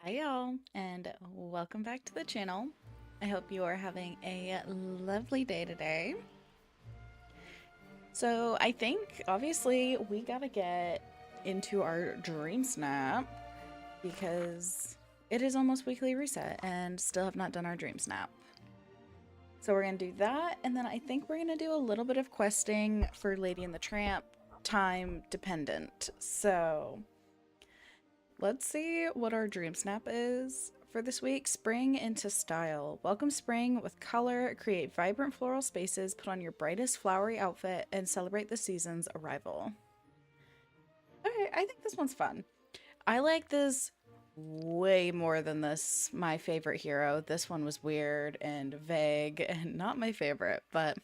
Hi y'all, and welcome back to the channel. I hope you are having a lovely day today. So I think obviously we gotta get into our Dreamsnap because it is almost weekly reset and still have not done our Dreamsnap. So we're gonna do that, and then I think we're gonna do a little bit of questing for Lady and the Tramp, time dependent. So let's see what our Dreamsnap is for this week. Spring into style. Welcome spring with color, create vibrant floral spaces, put on your brightest flowery outfit, and celebrate the season's arrival. Okay, I think this one's fun. I like this way more than this my favorite hero. This one was weird and vague and not my favorite, but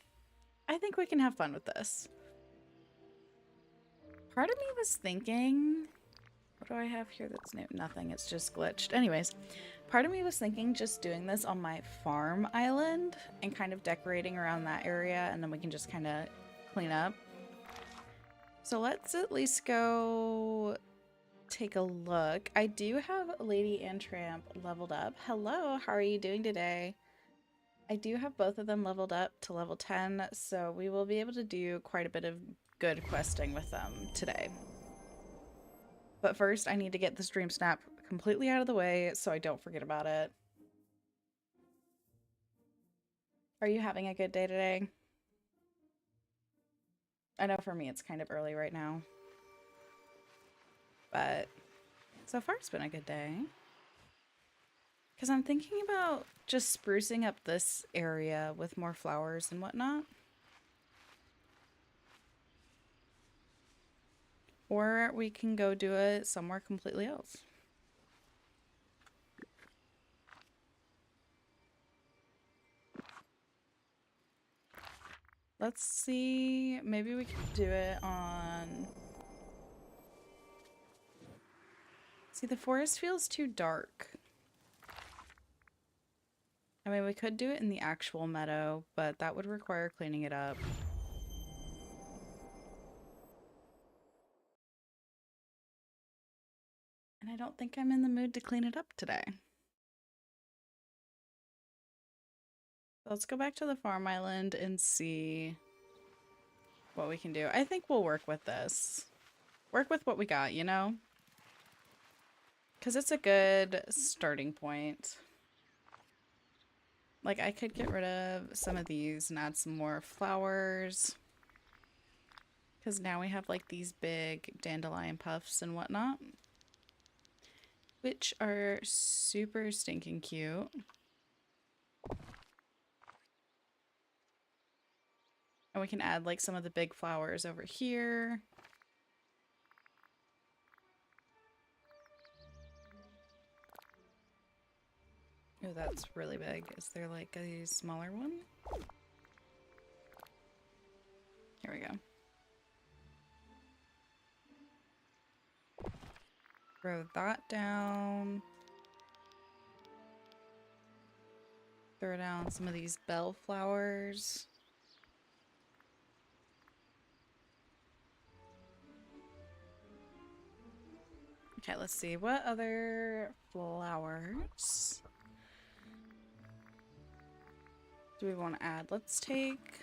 I think we can have fun with this. Part of me was thinking, what do I have here that's new? Nothing, it's just glitched. Anyways, part of me was thinking just doing this on my farm island and kind of decorating around that area, and then we can just kind of clean up. So let's at least go take a look. I do have Lady and Tramp leveled up. Hello, how are you doing today? I do have both of them leveled up to level 10, so we will be able to do quite a bit of good questing with them today. But first, I need to get this Dreamsnap completely out of the way so I don't forget about it. Are you having a good day today? I know for me it's kind of early right now, but so far it's been a good day. Because I'm thinking about just sprucing up this area with more flowers and whatnot. Or we can go do it somewhere completely else. Let's see, maybe we could do it on... See, the forest feels too dark. I mean, we could do it in the actual meadow, but that would require cleaning it up. And I don't think I'm in the mood to clean it up today. Let's go back to the farm island and see what we can do. I think we'll work with this. Work with what we got, you know? Because it's a good starting point. Like, I could get rid of some of these and add some more flowers. Because now we have, like, these big dandelion puffs and whatnot. Which are super stinking cute. And we can add, like, some of the big flowers over here. Oh, that's really big. Is there like a smaller one? Here we go. Throw that down. Throw down some of these bellflowers. Okay, let's see. What other flowers do we want to add? Let's take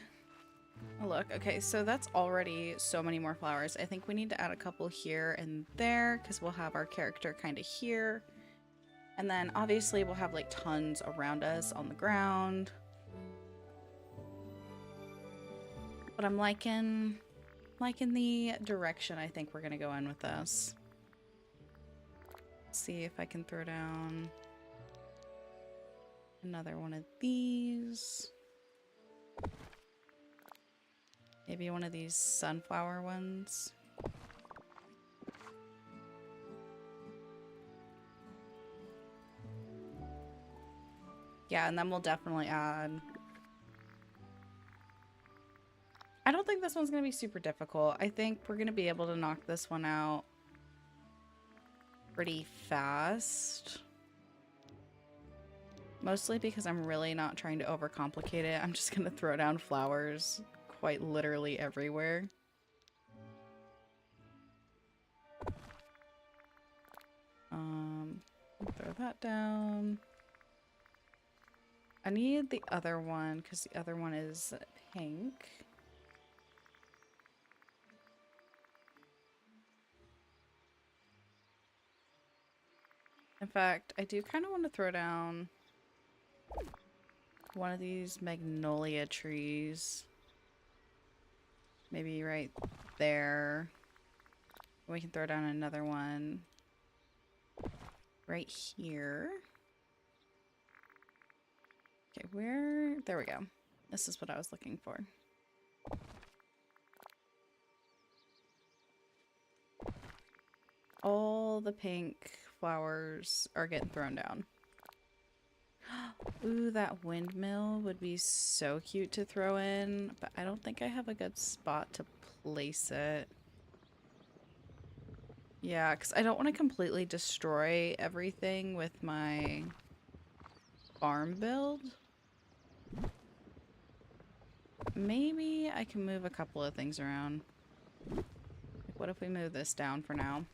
a look. Okay, so that's already so many more flowers. I think we need to add a couple here and there because we'll have our character kind of here. And then obviously we'll have like tons around us on the ground. But I'm liking the direction I think we're going to go in with this. Let's see if I can throw down another one of these. Maybe one of these sunflower ones. Yeah, and then we'll definitely add... I don't think this one's going to be super difficult. I think we're going to be able to knock this one out pretty fast. Mostly because I'm really not trying to overcomplicate it. I'm just going to throw down flowers quite literally everywhere. Throw that down. I need the other one because the other one is pink. In fact, I do kind of want to throw down one of these magnolia trees. Maybe right there. We can throw down another one right here. Okay, where? There we go. This is what I was looking for. All the pink flowers are getting thrown down. Ooh, that windmill would be so cute to throw in, but I don't think I have a good spot to place it. Yeah, because I don't want to completely destroy everything with my farm build. Maybe I can move a couple of things around. Like, what if we move this down for now?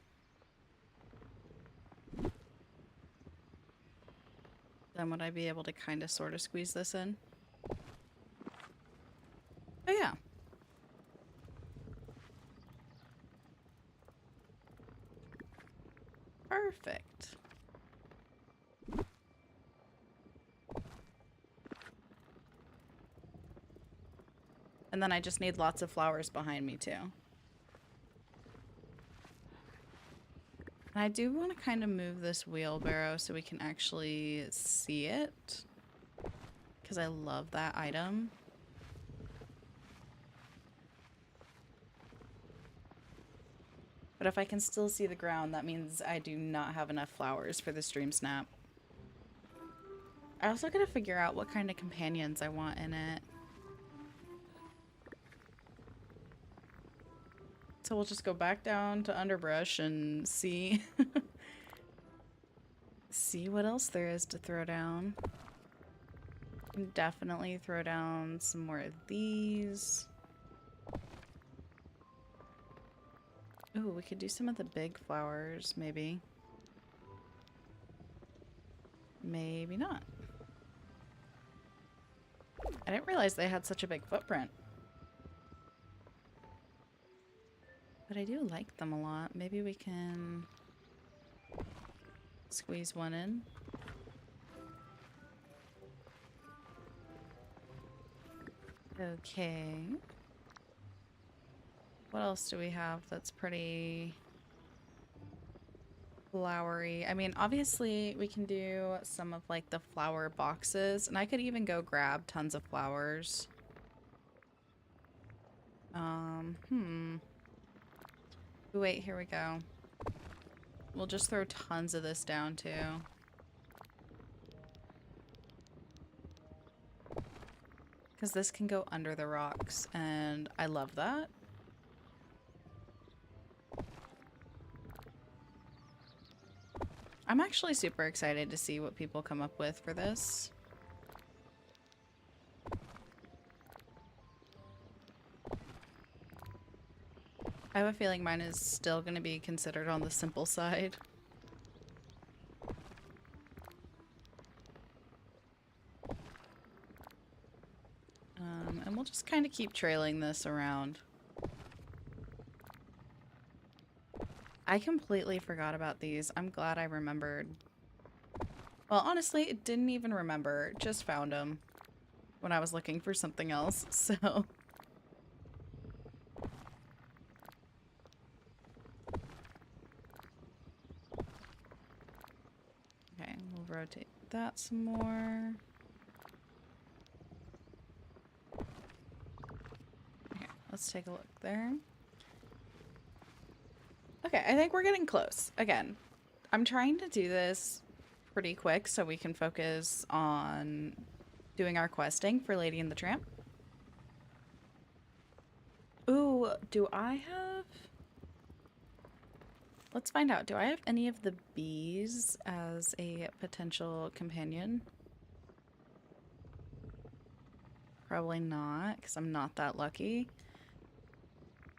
Then would I be able to kind of sort of squeeze this in? Oh yeah. Perfect. And then I just need lots of flowers behind me too. And I do want to kind of move this wheelbarrow so we can actually see it. Because I love that item. But if I can still see the ground, that means I do not have enough flowers for this Dreamsnap. I also gotta figure out what kind of companions I want in it. So we'll just go back down to underbrush and see see what else there is to throw down. Can definitely throw down some more of these. Ooh, we could do some of the big flowers, maybe. Maybe not. I didn't realize they had such a big footprint. But I do like them a lot. Maybe we can squeeze one in. Okay. What else do we have that's pretty flowery? I mean, obviously we can do some of like the flower boxes, and I could even go grab tons of flowers. Wait, here we go. We'll just throw tons of this down too. Because this can go under the rocks, and I love that. I'm actually super excited to see what people come up with for this. I have a feeling mine is still going to be considered on the simple side. And we'll just kind of keep trailing this around. I completely forgot about these. I'm glad I remembered. Well, honestly, it didn't even remember. Just found them when I was looking for something else, so... Okay, we'll rotate that some more. Okay, let's take a look there. Okay, I think we're getting close. Again, I'm trying to do this pretty quick so we can focus on doing our questing for Lady and the Tramp. Ooh, do I have... Let's find out. Do I have any of the bees as a potential companion? Probably not, because I'm not that lucky.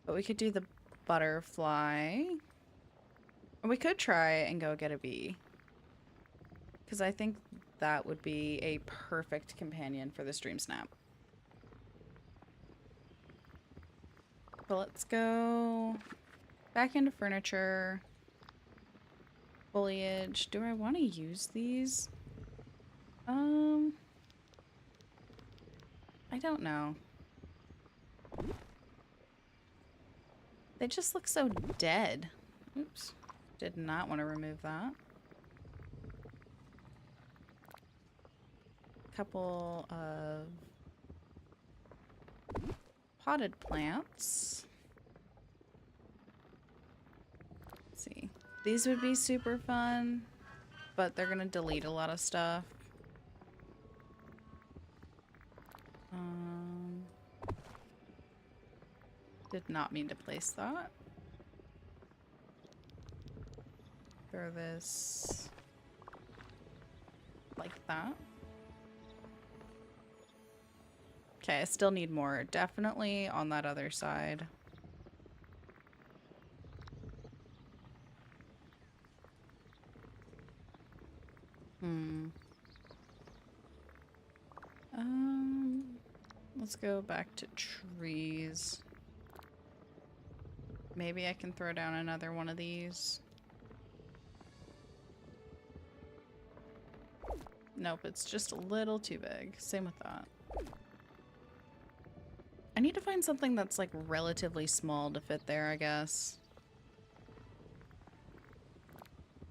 But we could do the butterfly. Or we could try and go get a bee. because I think that would be a perfect companion for this Dreamsnap. But let's go back into furniture. Foliage. Do I want to use these? I don't know. They just look so dead. Oops. Did not want to remove that. Couple of potted plants. Let's see. These would be super fun, but they're gonna delete a lot of stuff. Did not mean to place that. Throw this like that. Okay, I still need more. Definitely on that other side. Let's go back to trees. Maybe I can throw down another one of these. Nope, it's just a little too big. Same with that. I need to find something that's like relatively small to fit there, I guess.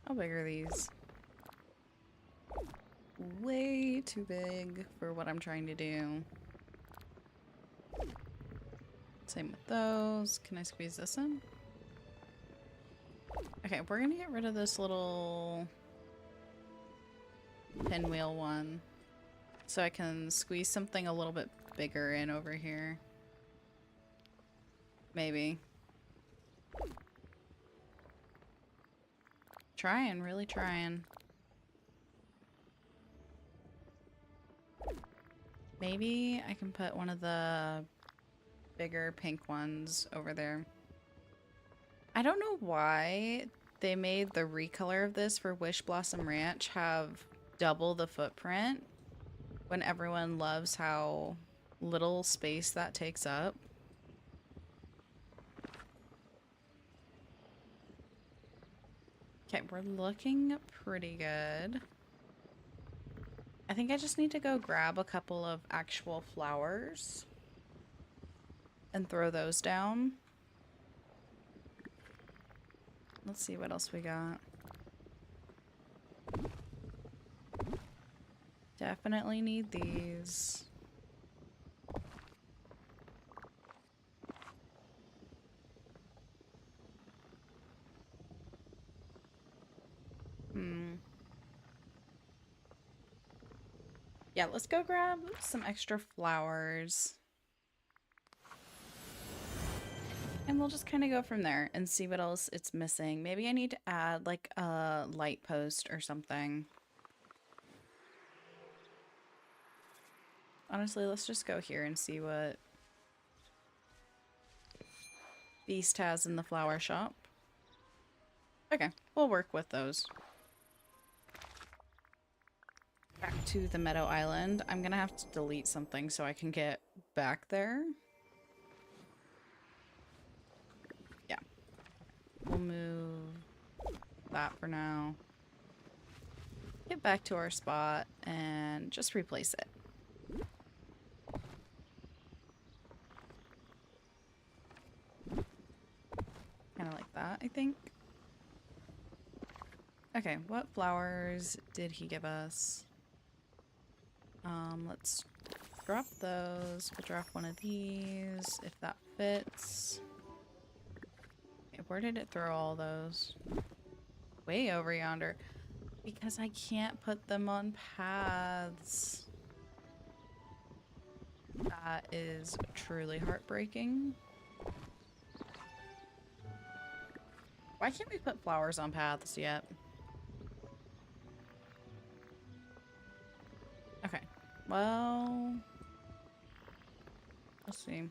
How big are these? Way too big for what I'm trying to do. Same with those. Can I squeeze this in? Okay, we're gonna get rid of this little pinwheel one so I can squeeze something a little bit bigger in over here. Maybe. Trying, really trying. Maybe I can put one of the bigger pink ones over there. I don't know why they made the recolor of this for Wish Blossom Ranch have double the footprint when everyone loves how little space that takes up. Okay, we're looking pretty good. I think I just need to go grab a couple of actual flowers and throw those down. Let's see what else we got. Definitely need these. Yeah, let's go grab some extra flowers. And we'll just kind of go from there and see what else it's missing. Maybe I need to add like a light post or something. Honestly, let's just go here and see what Beast has in the flower shop. Okay, we'll work with those. Back to the Meadow Island. I'm gonna have to delete something so I can get back there. Yeah. We'll move that for now. Get back to our spot and just replace it. Kind of like that, I think. Okay, what flowers did he give us? Let's drop those. We'll drop one of these if that fits. Okay, where did it throw all those? Way over yonder. Because I can't put them on paths. That is truly heartbreaking. Why can't we put flowers on paths yet? Okay. Well, let's see.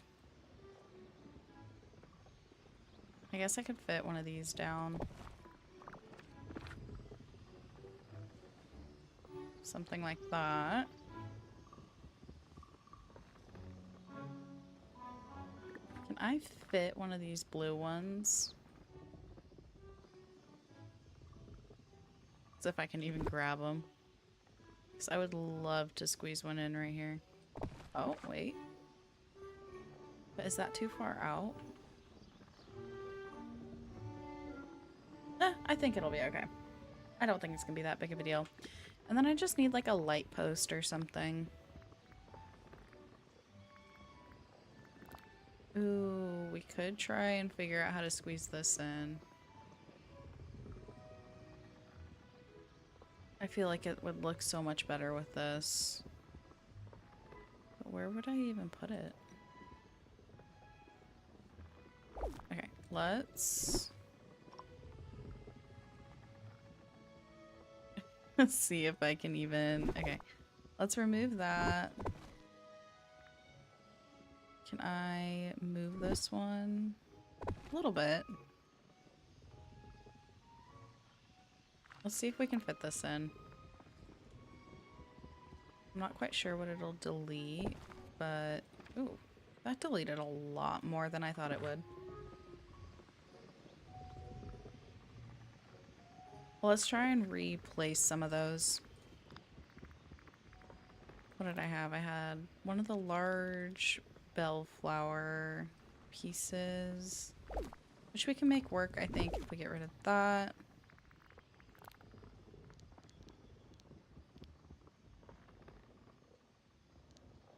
I guess I could fit one of these down. Something like that. Can I fit one of these blue ones? As if I can even grab them. Because I would love to squeeze one in right here. Oh, wait. But is that too far out? I think it'll be okay. I don't think it's gonna be that big of a deal. And then I just need like a light post or something. Ooh, we could try and figure out how to squeeze this in. I feel like it would look so much better with this. But where would I even put it? Okay, let's see if I can even... Okay, let's remove that. Can I move this one? A little bit. Let's see if we can fit this in. I'm not quite sure what it'll delete, but... Ooh, that deleted a lot more than I thought it would. Well, let's try and replace some of those. What did I have? I had one of the large bellflower pieces, which we can make work, I think, if we get rid of that.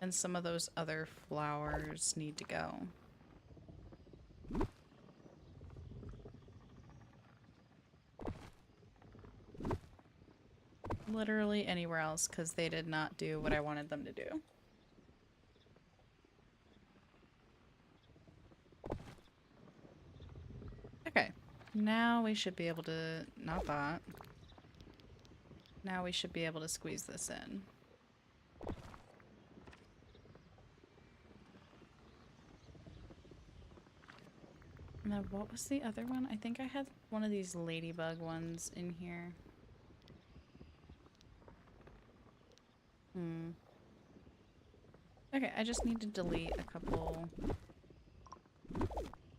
And some of those other flowers need to go. Literally anywhere else, because they did not do what I wanted them to do. Okay, now we should be able to... Not that. Now we should be able to squeeze this in. And then what was the other one? I think I had one of these ladybug ones in here. Okay, I just need to delete a couple.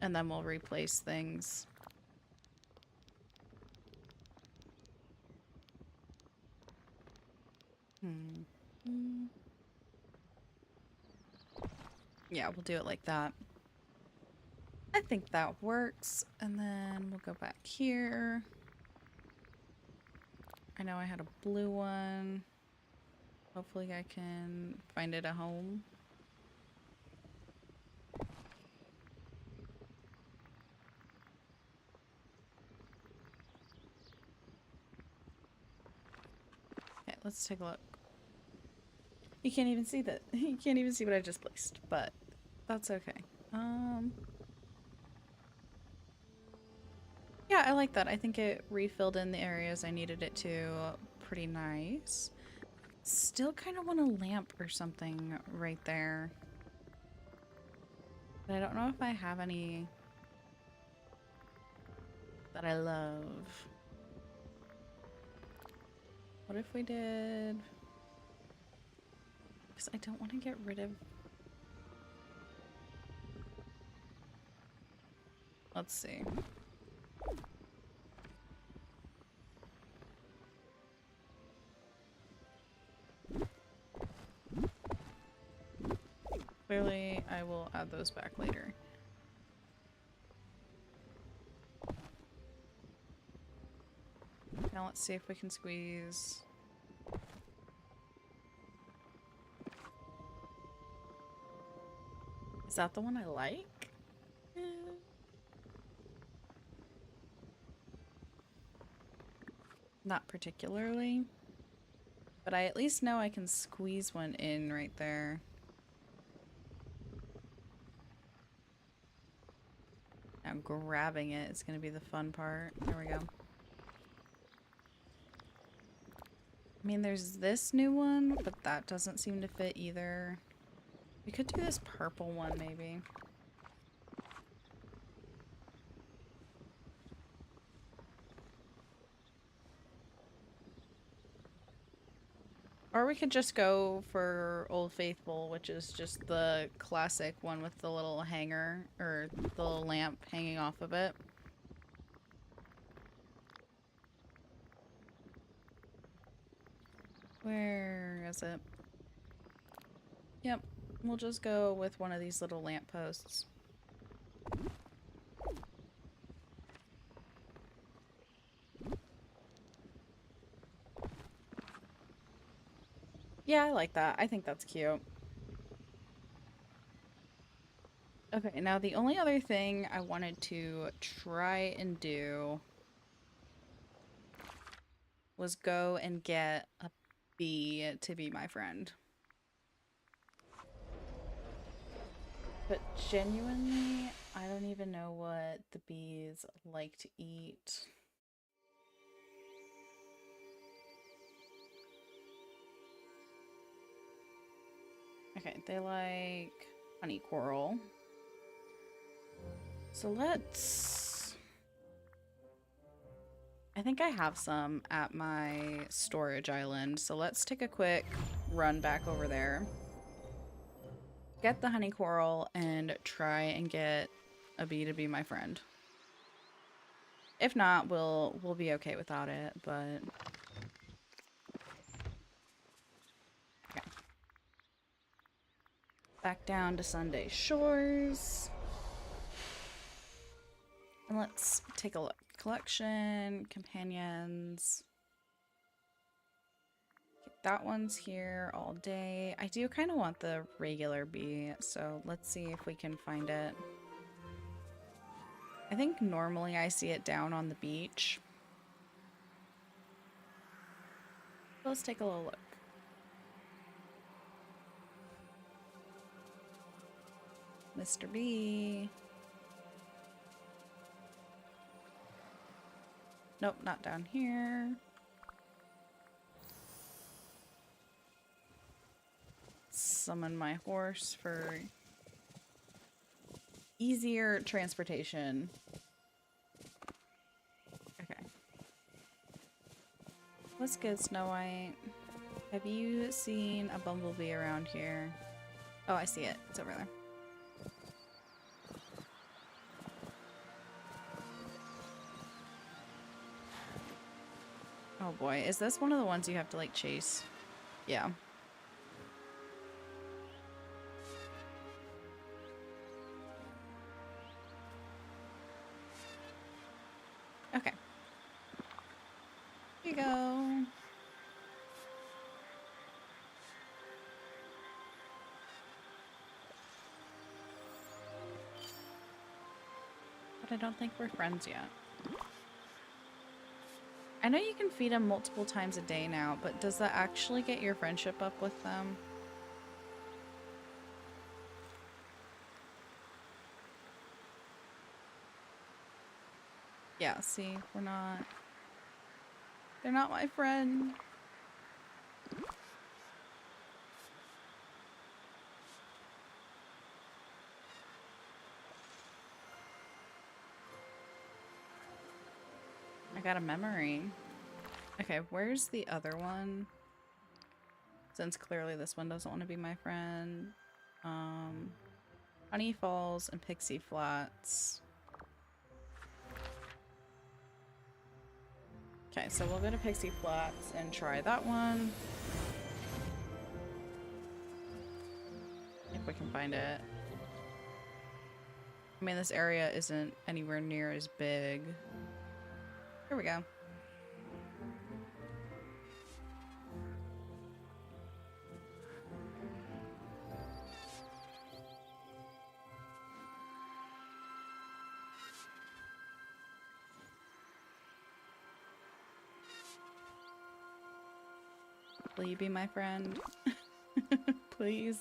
And then we'll replace things. Yeah, we'll do it like that. I think that works. And then we'll go back here. I know I had a blue one. Hopefully I can find it a home. Okay, let's take a look. You can't even see that. You can't even see what I just placed, but that's okay. Yeah, I like that. I think it refilled in the areas I needed it to. Pretty nice. Still kind of want a lamp or something right there. But I don't know if I have any that I love. What if we did... Because I don't want to get rid of... Let's see. Clearly, I will add those back later. Now let's see if we can squeeze... Is that the one I like? Not particularly. But I at least know I can squeeze one in right there. Now grabbing it is going to be the fun part. There we go. I mean, there's this new one, but that doesn't seem to fit either. We could do this purple one, maybe. Or we could just go for Old Faithful, which is just the classic one with the little hanger, or the little lamp hanging off of it. Where is it? Yep, we'll just go with one of these little lampposts. Yeah, I like that. I think that's cute. Okay, now the only other thing I wanted to try and do was go and get a bee to be my friend. But genuinely, I don't even know what the bees like to eat. Okay, they like honey coral. So let's... I think I have some at my storage island, so let's take a quick run back over there. Get the honey coral and try and get a bee to be my friend. If not, we'll be okay without it, but... Okay. Back down to Sunday Shores. And let's take a look. Collection, companions. That one's here all day. I do kind of want the regular bee, so let's see if we can find it. I think normally I see it down on the beach. Let's take a little look. Mr. Bee. Nope, not down here. Summon my horse for easier transportation. Okay. What's good, Snow White? Have you seen a bumblebee around here? Oh, I see it. It's over there. Oh boy, is this one of the ones you have to like chase? Yeah. Okay. Here you go. But I don't think we're friends yet. I know you can feed them multiple times a day now, but does that actually get your friendship up with them? Yeah, see, we're not... They're not my friend. I got a memory. Okay, where's the other one? Since clearly this one doesn't want to be my friend. Honey Falls and Pixie Flats. Okay, so we'll go to Pixie Flats and try that one. If we can find it. I mean, this area isn't anywhere near as big. Here we go. Will you be my friend? Please.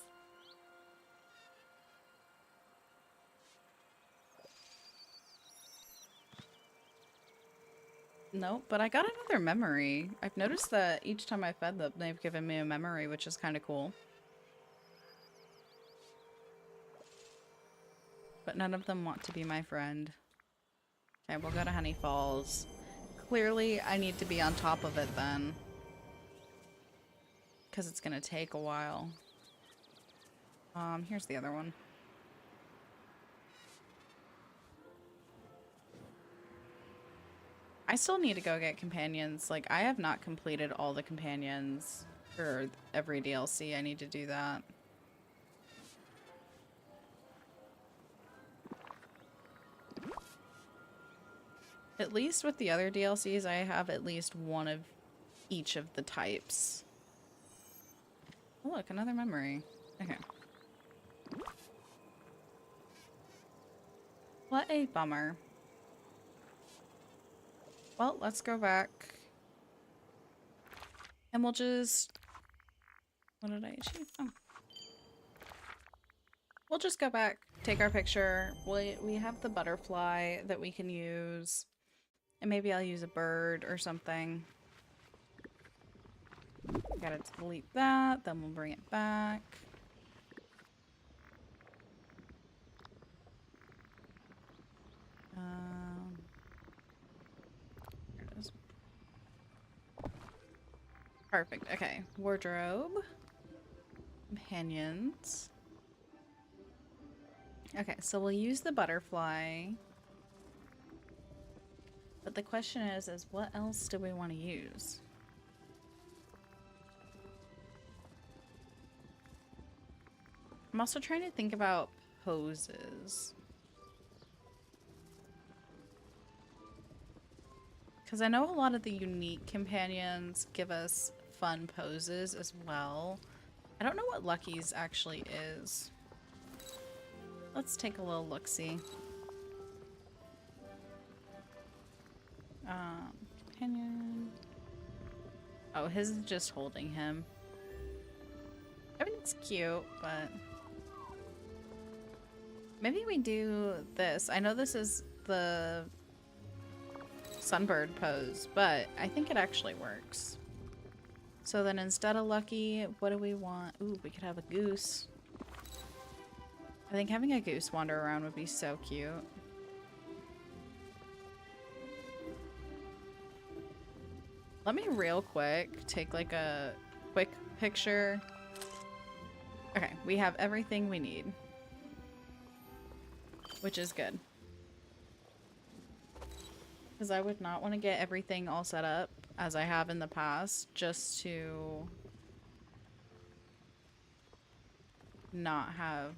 Nope, but I got another memory. I've noticed that each time I fed them, they've given me a memory, which is kind of cool. But none of them want to be my friend. Okay, we'll go to Honey Falls. Clearly, I need to be on top of it then. because it's gonna take a while. Here's the other one. I still need to go get companions. Like, I have not completed all the companions for every DLC. I need to do that. At least with the other DLCs, I have at least one of each of the types. Oh, look, another memory. Okay. What a bummer. Well, let's go back. And we'll just... What did I achieve? Oh. We'll just go back, take our picture. We have the butterfly that we can use. And maybe I'll use a bird or something. Gotta delete that, then we'll bring it back. Here it is. Perfect. Okay. Wardrobe. Companions. Okay, so we'll use the butterfly. But the question is what else do we want to use? I'm also trying to think about poses. Because I know a lot of the unique companions give us fun poses as well. I don't know what Lucky's actually is. Let's take a little look-see. Companion. Oh, his is just holding him. I mean, it's cute, but... Maybe we do this. I know this is the sunbird pose, but I think it actually works. So then instead of Lucky, what do we want? Ooh, we could have a goose. I think having a goose wander around would be so cute. Let me real quick take like a quick picture. Okay, we have everything we need. Which is good. Because I would not want to get everything all set up as I have in the past just to not have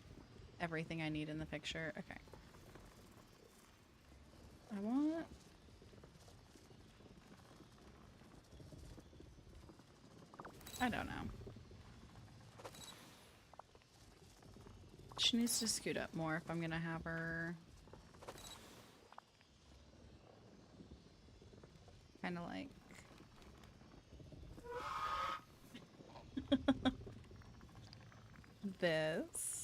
everything I need in the picture. Okay. I don't know. She needs to scoot up more if I'm gonna have her kind of like this.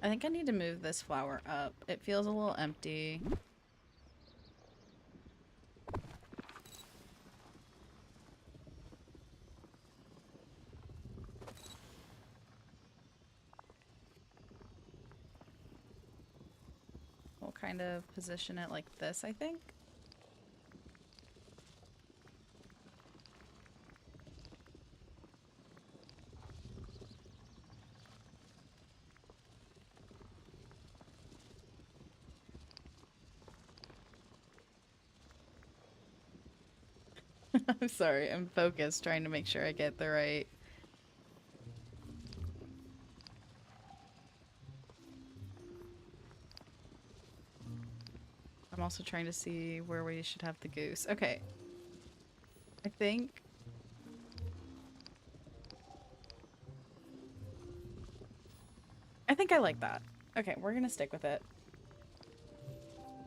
I think I need to move this flower up. It feels a little empty. We'll kind of position it like this, I think. I'm sorry, I'm focused trying to make sure I get the right... I'm also trying to see where we should have the goose. Okay. I think... I like that. Okay, we're gonna stick with it.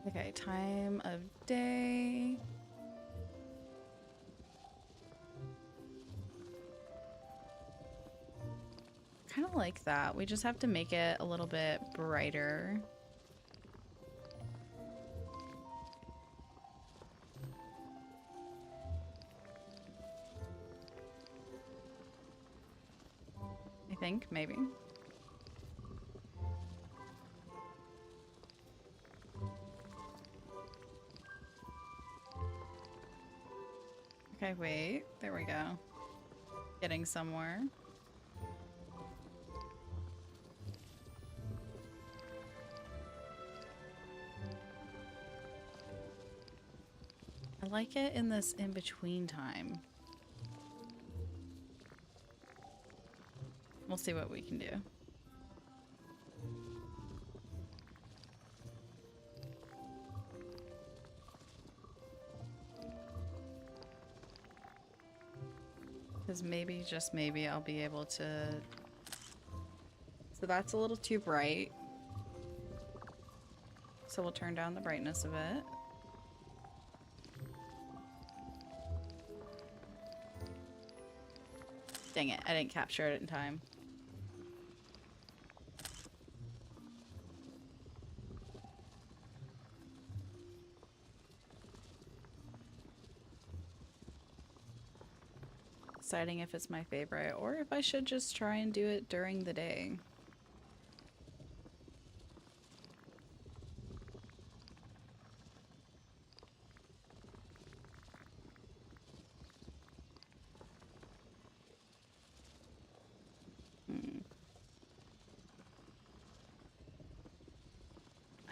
Okay, time of day... Kind of like that. We just have to make it a little bit brighter. think, maybe. Okay, wait. There we go. Getting somewhere. I like it in this in-between time. We'll see what we can do. Because maybe, just maybe, I'll be able to... So that's a little too bright. So we'll turn down the brightness of it. Dang it, I didn't capture it in time. Deciding if it's my favorite or if I should just try and do it during the day.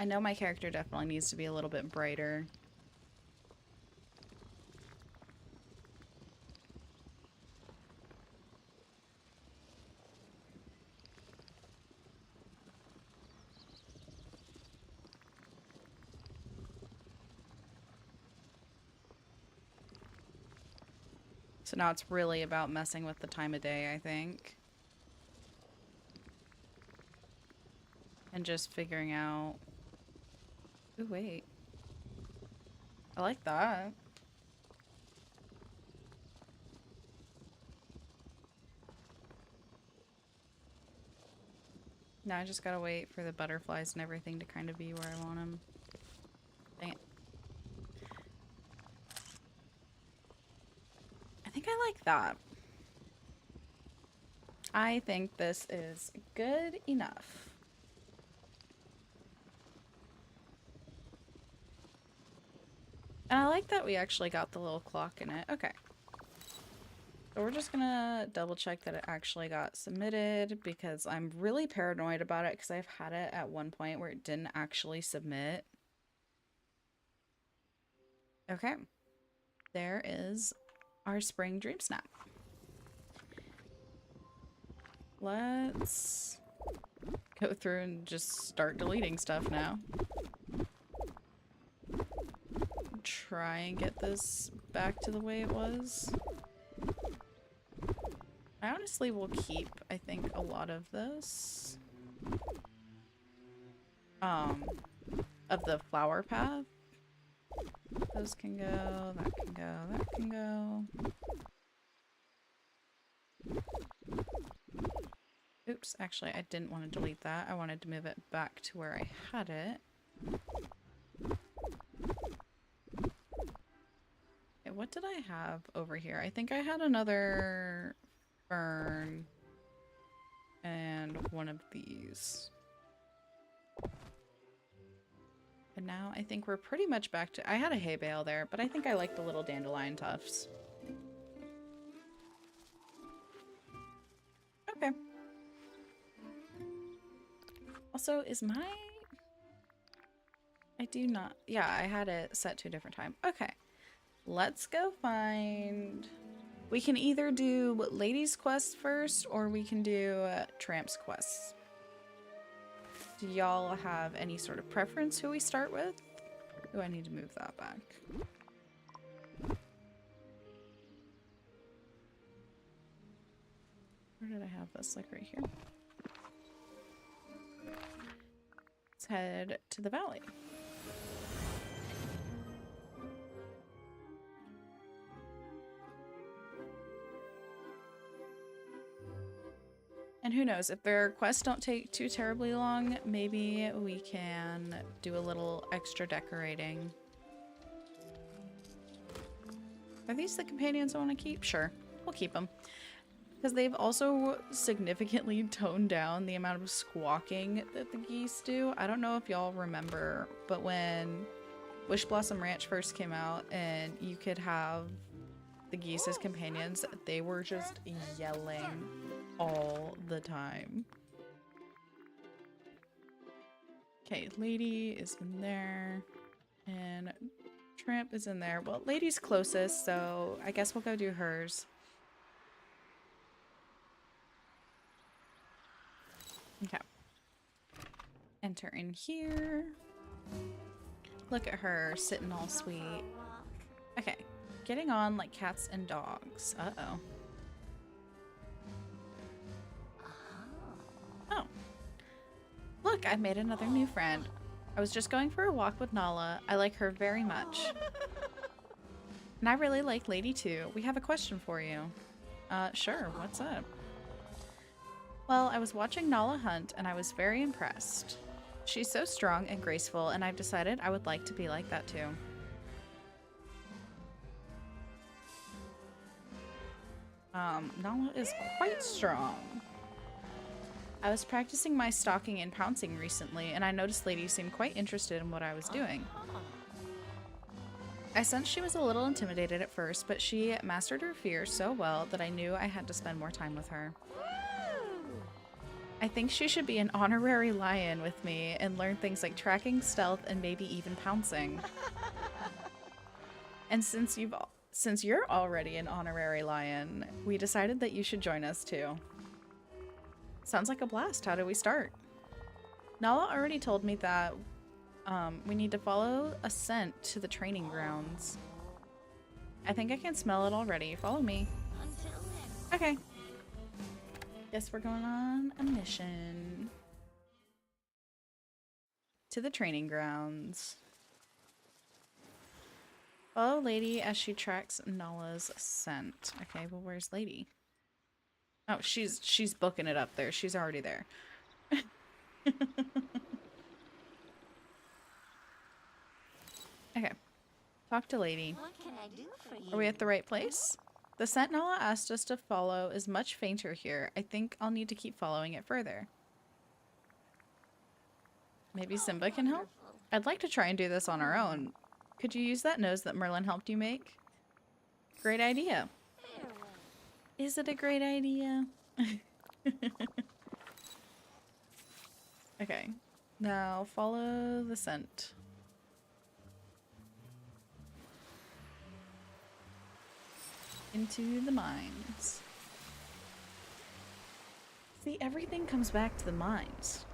I know my character definitely needs to be a little bit brighter. So now it's really about messing with the time of day, I think. And just figuring out... Ooh, wait. I like that. Now I just gotta wait for the butterflies and everything to kind of be where I want them. Dang it. I think I like that. I think this is good enough. And I like that we actually got the little clock in it. Okay. So we're just gonna double check that it actually got submitted because I'm really paranoid about it because I've had it at one point where it didn't actually submit. Okay. There is our spring Dreamsnap. Let's go through and just start deleting stuff now. Try and get this back to the way it was. I honestly will keep, I think, a lot of this. Of the flower path. Those can go, that can go, that can go. Oops, actually I didn't want to delete that. I wanted to move it back to where I had it. Okay, what did I have over here? I think I had another fern and one of these. And now I think we're pretty much back to... I had a hay bale there, but I think I like the little dandelion tufts. Okay. Also, is my... I do not... Yeah, I had it set to a different time. Okay. Let's go find... We can either do Lady's Quest first, or we can do Tramp's Quest. Do y'all have any sort of preference who we start with? Do I need to move that back? Where did I have this? Like right here. Let's head to the valley. And who knows, if their quests don't take too terribly long, maybe we can do a little extra decorating. Are these the companions I want to keep? Sure, we'll keep them. Because they've also significantly toned down the amount of squawking that the geese do. I don't know if y'all remember, but when Wish Blossom Ranch first came out and you could have the geese as companions, they were just yelling all the time. Okay, Lady is in there, and Tramp is in there. Well, Lady's closest, so I guess we'll go do hers. Okay. Enter in here. Look at her sitting all sweet. Okay. Getting on like cats and dogs. Uh-oh. Oh. Look, I made another new friend. I was just going for a walk with Nala. I like her very much. And I really like Lady too. We have a question for you. Sure. What's up? Well, I was watching Nala hunt and I was very impressed. She's so strong and graceful, and I've decided I would like to be like that too. Nala is quite strong. I was practicing my stalking and pouncing recently, and I noticed Lady seemed quite interested in what I was doing. I sensed she was a little intimidated at first, but she mastered her fear so well that I knew I had to spend more time with her. I think she should be an honorary lion with me and learn things like tracking, stealth, and maybe even pouncing. And since you're already an honorary lion, we decided that you should join us too. Sounds like a blast. How do we start? Nala already told me that we need to follow a scent to the training grounds. I think I can smell it already. Follow me. Okay. Guess we're going on a mission. To the training grounds. Follow Lady as she tracks Nala's scent. Okay, well, where's Lady? Oh, she's booking it up there. She's already there. Okay. Talk to Lady. What can I do for you? Are we at the right place? The scent Nala asked us to follow is much fainter here. I think I'll need to keep following it further. Maybe Simba can help? I'd like to try and do this on our own. Could you use that nose that Merlin helped you make? Great idea. Is it a great idea? Okay. Now follow the scent. Into the mines. See, everything comes back to the mines.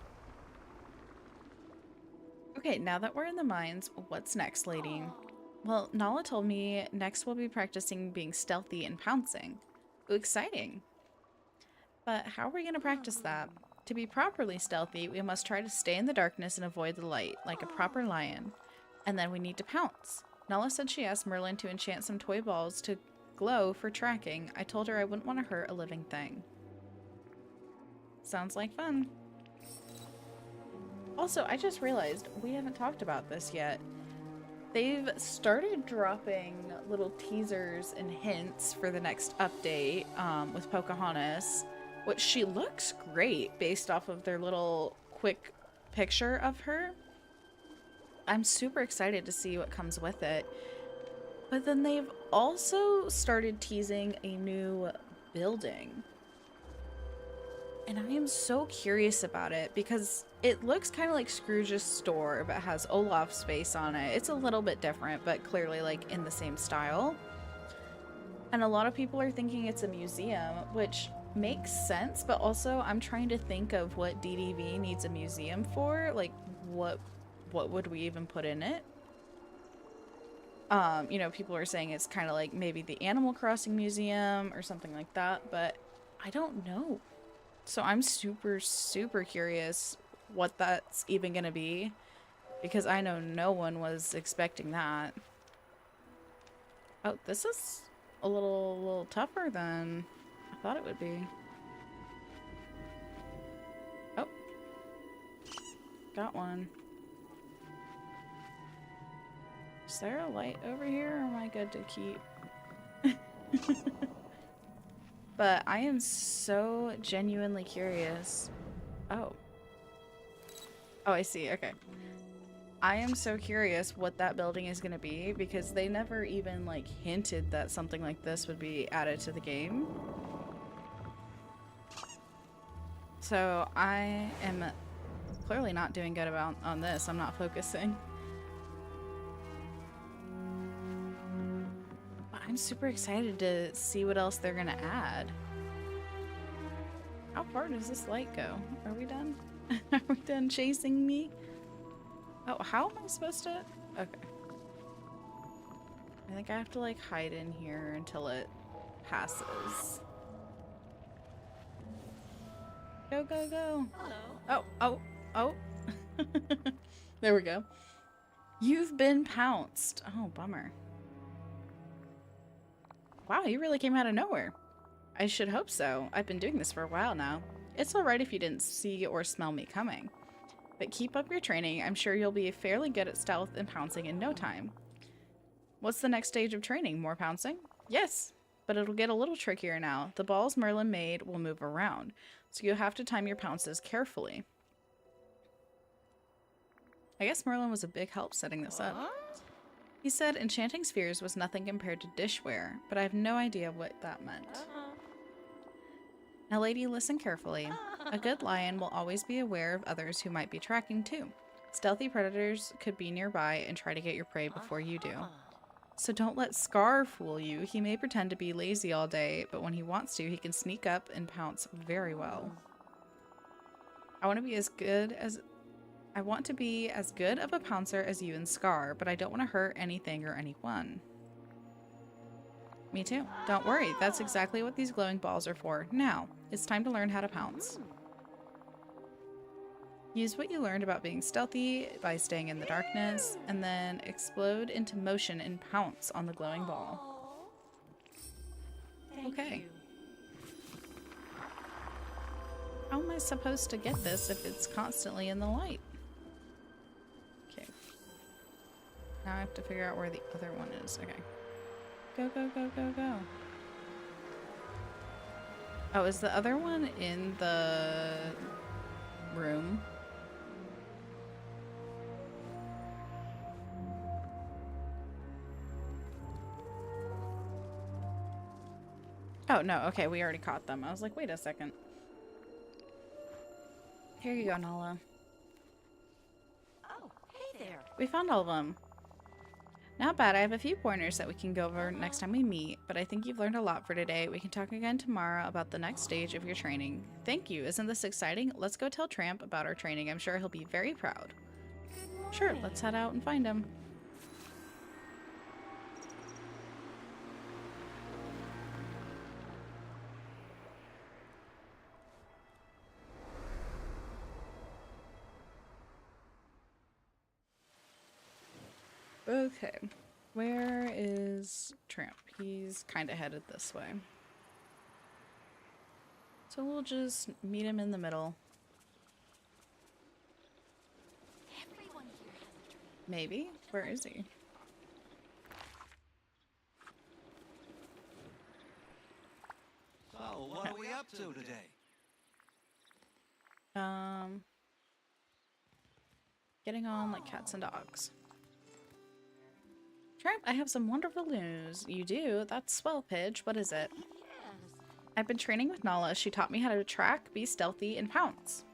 Okay, now that we're in the mines, what's next, Lady? Well, Nala told me next we'll be practicing being stealthy and pouncing. Ooh, exciting. But how are we going to practice that? To be properly stealthy, we must try to stay in the darkness and avoid the light, like a proper lion. And then we need to pounce. Nala said she asked Merlin to enchant some toy balls to glow for tracking. I told her I wouldn't want to hurt a living thing. Sounds like fun. Also, I just realized we haven't talked about this yet. They've started dropping little teasers and hints for the next update with Pocahontas, which she looks great based off of their little quick picture of her. I'm super excited to see what comes with it. But then they've also started teasing a new building. And I am so curious about it because it looks kind of like Scrooge's store, but has Olaf's face on it. It's a little bit different, but clearly like in the same style. And a lot of people are thinking it's a museum, which makes sense, but also I'm trying to think of what DDV needs a museum for. Like what would we even put in it? You know, people are saying it's kind of like maybe the Animal Crossing museum or something like that, but I don't know. So I'm super, super curious what that's even gonna be, because I know no one was expecting that. Oh, this is a little tougher than I thought it would be. Oh. Got one. Is there a light over here, or am I good to keep? But I am so genuinely curious. Oh. Oh, I see. Okay. I am so curious what that building is going to be because they never even like hinted that something like this would be added to the game. So I am clearly not doing good on this. I'm not focusing. But I'm super excited to see what else they're going to add. How far does this light go? Are we done? Are we done chasing me? Oh, how am I supposed to? Okay. I think I have to like hide in here until it passes. Go, go, go. Hello. Oh, oh, oh. There we go. You've been pounced. Oh, bummer. Wow, you really came out of nowhere. I should hope so. I've been doing this for a while now. It's alright if you didn't see or smell me coming. But keep up your training. I'm sure you'll be fairly good at stealth and pouncing in no time. What's the next stage of training? More pouncing? Yes, but it'll get a little trickier now. The balls Merlin made will move around, so you'll have to time your pounces carefully. I guess Merlin was a big help setting this up. He said enchanting spheres was nothing compared to dishware, but I have no idea what that meant. Now, lady, listen carefully. A good lion will always be aware of others who might be tracking too. Stealthy predators could be nearby and try to get your prey before you do. So don't let Scar fool you. He may pretend to be lazy all day, but when he wants to, he can sneak up and pounce very well. I want to be as good of a pouncer as you and Scar, but I don't want to hurt anything or anyone. Me too. Don't worry, that's exactly what these glowing balls are for. Now, it's time to learn how to pounce. Use what you learned about being stealthy by staying in the darkness, and then explode into motion and pounce on the glowing ball. Okay. How am I supposed to get this if it's constantly in the light? Okay. Now I have to figure out where the other one is. Okay. Go, go, go, go, go. Oh, is the other one in the room? Oh, no. Okay, we already caught them. I was like, wait a second. Here you go, Nala. Oh, hey there. We found all of them. Not bad. I have a few pointers that we can go over next time we meet, but I think you've learned a lot for today. We can talk again tomorrow about the next stage of your training. Thank you. Isn't this exciting? Let's go tell Tramp about our training. I'm sure he'll be very proud. Sure, let's head out and find him. Okay, where is Tramp? He's kind of headed this way. So we'll just meet him in the middle. Everyone here has a dream. Maybe? Where is he? So, what are we up to today? Getting on like cats and dogs. Tramp, I have some wonderful news. You do? That's swell, Pidge. What is it? Yes. I've been training with Nala. She taught me how to track, be stealthy, and pounce.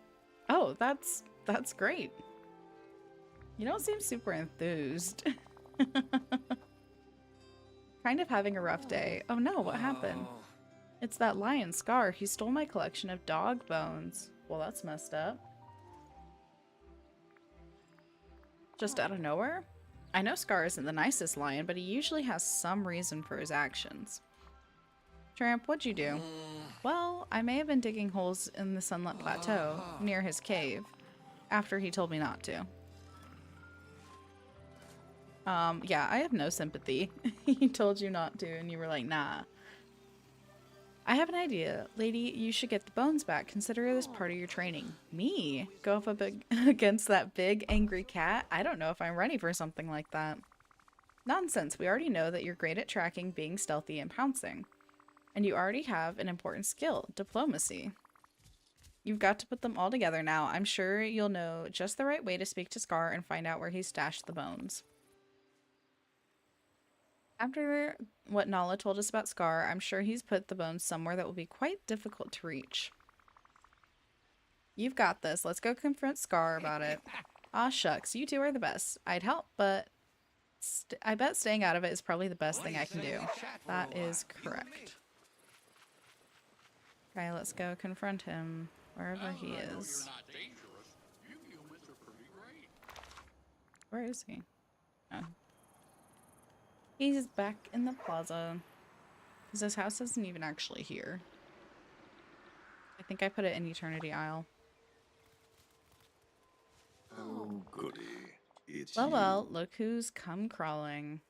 Oh, that's great. You don't seem super enthused. Kind of having a rough day. Oh no, what happened? It's that lion Scar. He stole my collection of dog bones. Well, that's messed up. Just out of nowhere? I know Scar isn't the nicest lion, but he usually has some reason for his actions. Tramp, what'd you do? Well, I may have been digging holes in the Sunlit Plateau, near his cave, after he told me not to. Yeah, I have no sympathy. He told you not to, and you were like, nah. I have an idea. Lady, you should get the bones back. Consider this part of your training. Me? Go up against that big, angry cat? I don't know if I'm ready for something like that. Nonsense. We already know that you're great at tracking, being stealthy, and pouncing. And you already have an important skill, diplomacy. You've got to put them all together now. I'm sure you'll know just the right way to speak to Scar and find out where he stashed the bones. After what Nala told us about Scar, I'm sure he's put the bones somewhere that will be quite difficult to reach. You've got this. Let's go confront Scar about it. Aw shucks, you two are the best. I'd help, but I bet staying out of it is probably the best thing I can do. That is correct. Okay, let's go confront him wherever he is. Where is he? Oh. He's back in the plaza. Because his house isn't even actually here. I think I put it in Eternity Isle. Oh, goody. It's Well, you. well, look who's come crawling.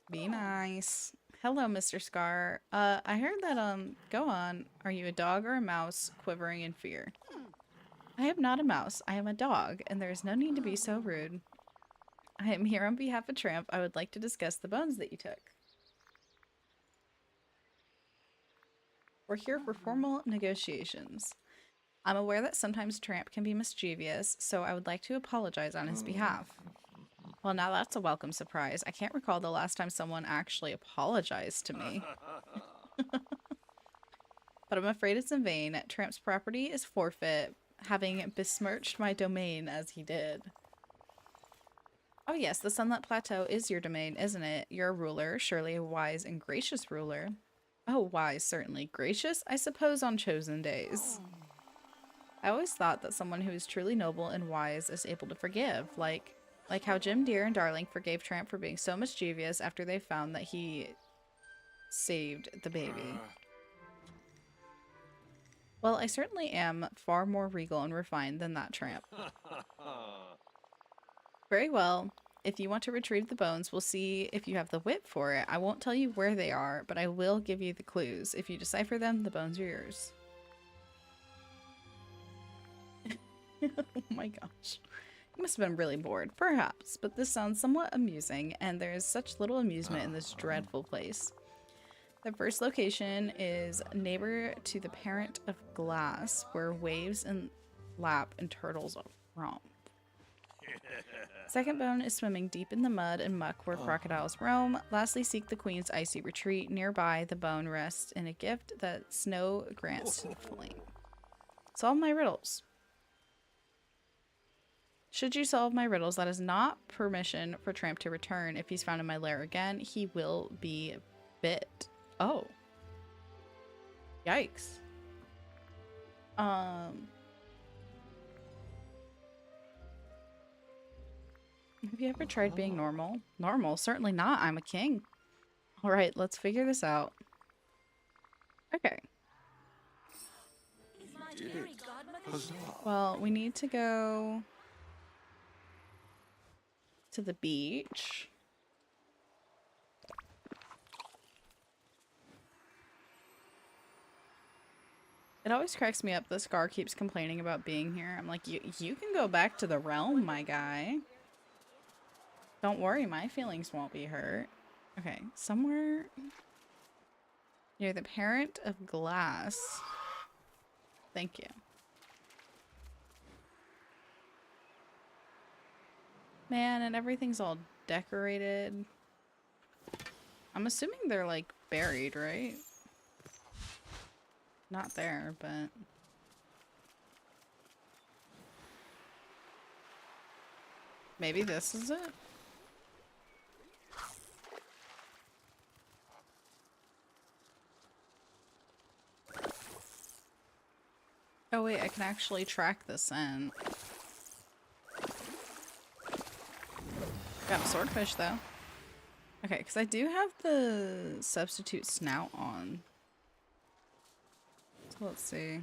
Be nice. Hello, Mr. Scar. I heard that, go on. Are you a dog or a mouse quivering in fear? I am not a mouse. I am a dog, and there is no need to be so rude. I am here on behalf of Tramp. I would like to discuss the bones that you took. We're here for formal negotiations. I'm aware that sometimes Tramp can be mischievous, so I would like to apologize on his behalf. Well, now that's a welcome surprise. I can't recall the last time someone actually apologized to me. But I'm afraid it's in vain. Tramp's property is forfeit, having besmirched my domain as he did. Oh yes, the Sunlit Plateau is your domain, isn't it? You're a ruler, surely a wise and gracious ruler. Oh, wise, certainly. Gracious, I suppose, on chosen days. I always thought that someone who is truly noble and wise is able to forgive, like how Jim Deere and Darling forgave Tramp for being so mischievous after they found that he saved the baby. Well, I certainly am far more regal and refined than that Tramp. Very well. If you want to retrieve the bones, we'll see if you have the wit for it. I won't tell you where they are, but I will give you the clues. If you decipher them, the bones are yours. Oh my gosh. You must have been really bored, perhaps, but this sounds somewhat amusing, and there is such little amusement in this dreadful place. The first location is neighbor to the parent of glass, where waves and lap and turtles romp. Second bone is swimming deep in the mud and muck where crocodiles roam. Lastly, seek the queen's icy retreat. Nearby, the bone rests in a gift that snow grants to the flame. Solve my riddles. Should you solve my riddles, that is not permission for Tramp to return. If he's found in my lair again, he will be bit. Oh. Yikes. Have you ever tried being normal? Normal? Certainly not. I'm a king. Alright, let's figure this out. Okay. Is my fairy godmother here? Well, we need to go to the beach. It always cracks me up that Scar keeps complaining about being here. I'm like, you can go back to the realm, my guy. Don't worry, my feelings won't be hurt. Okay, somewhere near the parent of glass. Thank you. Man, and everything's all decorated. I'm assuming they're like buried, right? Not there, but maybe this is it? Oh wait, I can actually track this in. Got a swordfish though. Okay, because I do have the substitute snout on. So let's see.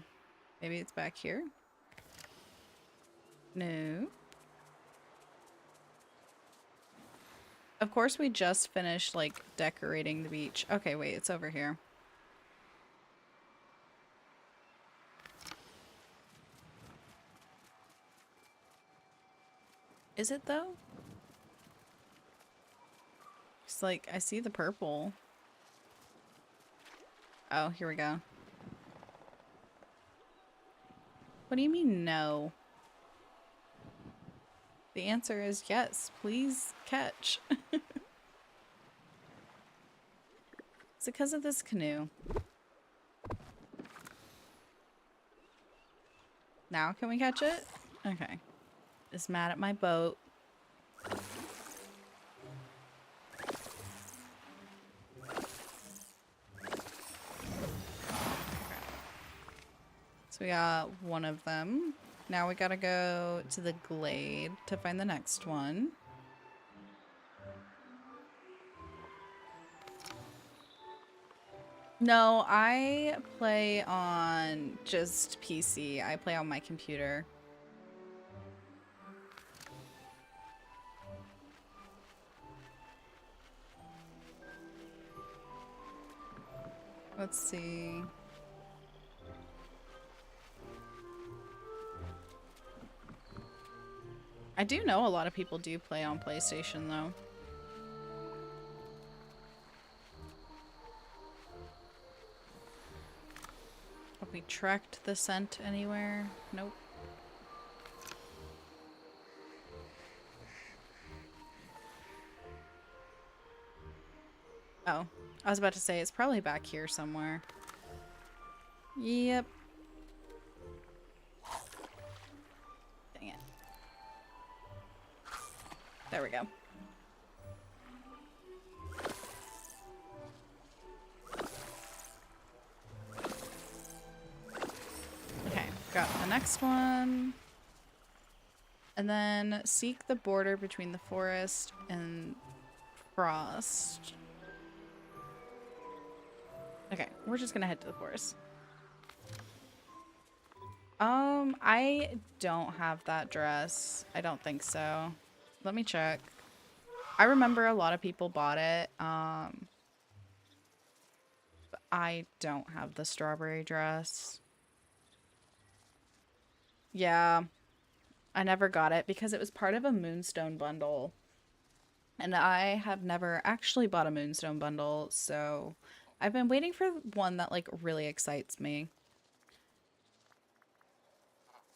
Maybe it's back here? No. Of course we just finished like decorating the beach. Okay, wait, it's over here. Is it though? It's like I see the purple. Oh, here we go. What do you mean, no? The answer is yes, please catch. Is it because of this canoe? Now can we catch it? Okay. It's mad at my boat. So we got one of them. Now we gotta go to the glade to find the next one. No, I play on just PC. I play on my computer. Let's see. I do know a lot of people do play on PlayStation though. Have we tracked the scent anywhere? Nope. Oh, I was about to say it's probably back here somewhere. Yep. Dang it. There we go. Okay, got the next one. And then seek the border between the forest and frost. Okay, we're just gonna head to the forest. I don't have that dress. I don't think so. Let me check. I remember a lot of people bought it. But I don't have the strawberry dress. Yeah, I never got it because it was part of a Moonstone bundle. And I have never actually bought a Moonstone bundle, so I've been waiting for one that like really excites me.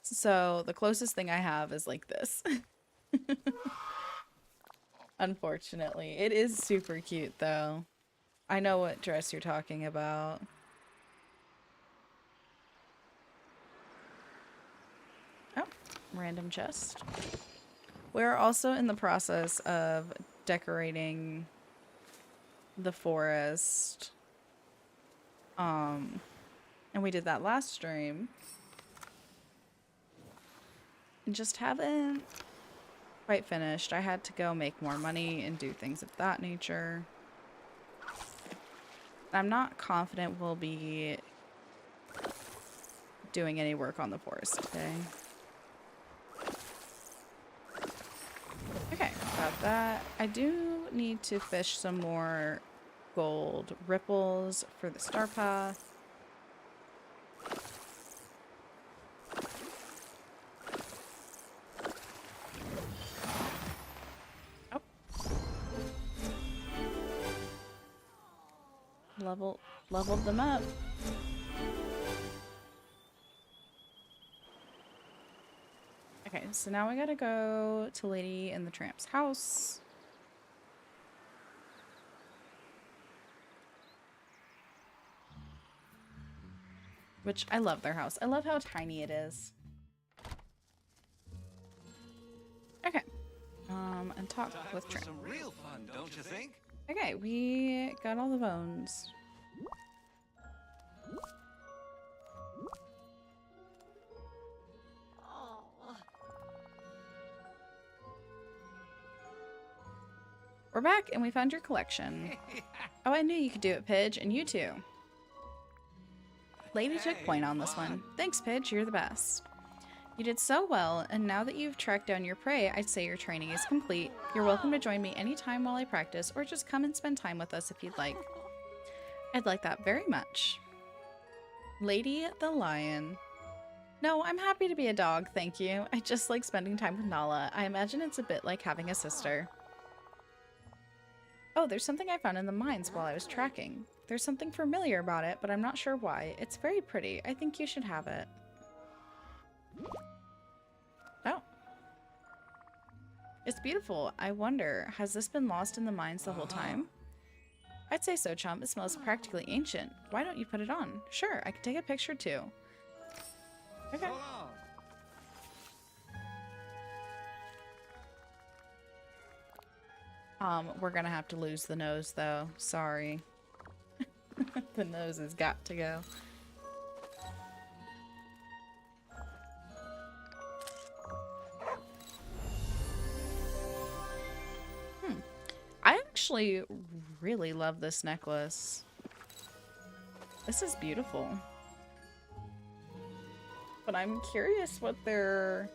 So the closest thing I have is like this. Unfortunately. It is super cute though. I know what dress you're talking about. Oh, random chest. We're also in the process of decorating the forest. And we did that last stream. And just haven't quite finished. I had to go make more money and do things of that nature. I'm not confident we'll be doing any work on the forest today. Okay, got that. I do need to fish some more gold ripples for the star path. Leveled them up. Okay, so now we gotta go to Lady in the Tramp's house. Which I love their house. I love how tiny it is. Okay. And talk with Tramp. Some real fun, don't you think? Okay, we got all the bones. We're back and we found your collection. Oh, I knew you could do it, Pidge, and you too. Lady took point on this one. Thanks, Pidge, you're the best. You did so well, and now that you've tracked down your prey, I'd say your training is complete. You're welcome to join me anytime while I practice, or just come and spend time with us if you'd like. I'd like that very much. Lady the Lion. No, I'm happy to be a dog, thank you. I just like spending time with Nala. I imagine it's a bit like having a sister. Oh, there's something I found in the mines while I was tracking. There's something familiar about it, but I'm not sure why. It's very pretty. I think you should have it. Oh. It's beautiful. I wonder, has this been lost in the mines the whole time? I'd say so, chum. It smells practically ancient. Why don't you put it on? Sure, I can take a picture too. Okay. We're gonna have to lose the nose though. Sorry. The nose has got to go. I actually really love this necklace. This is beautiful. But I'm curious what they're...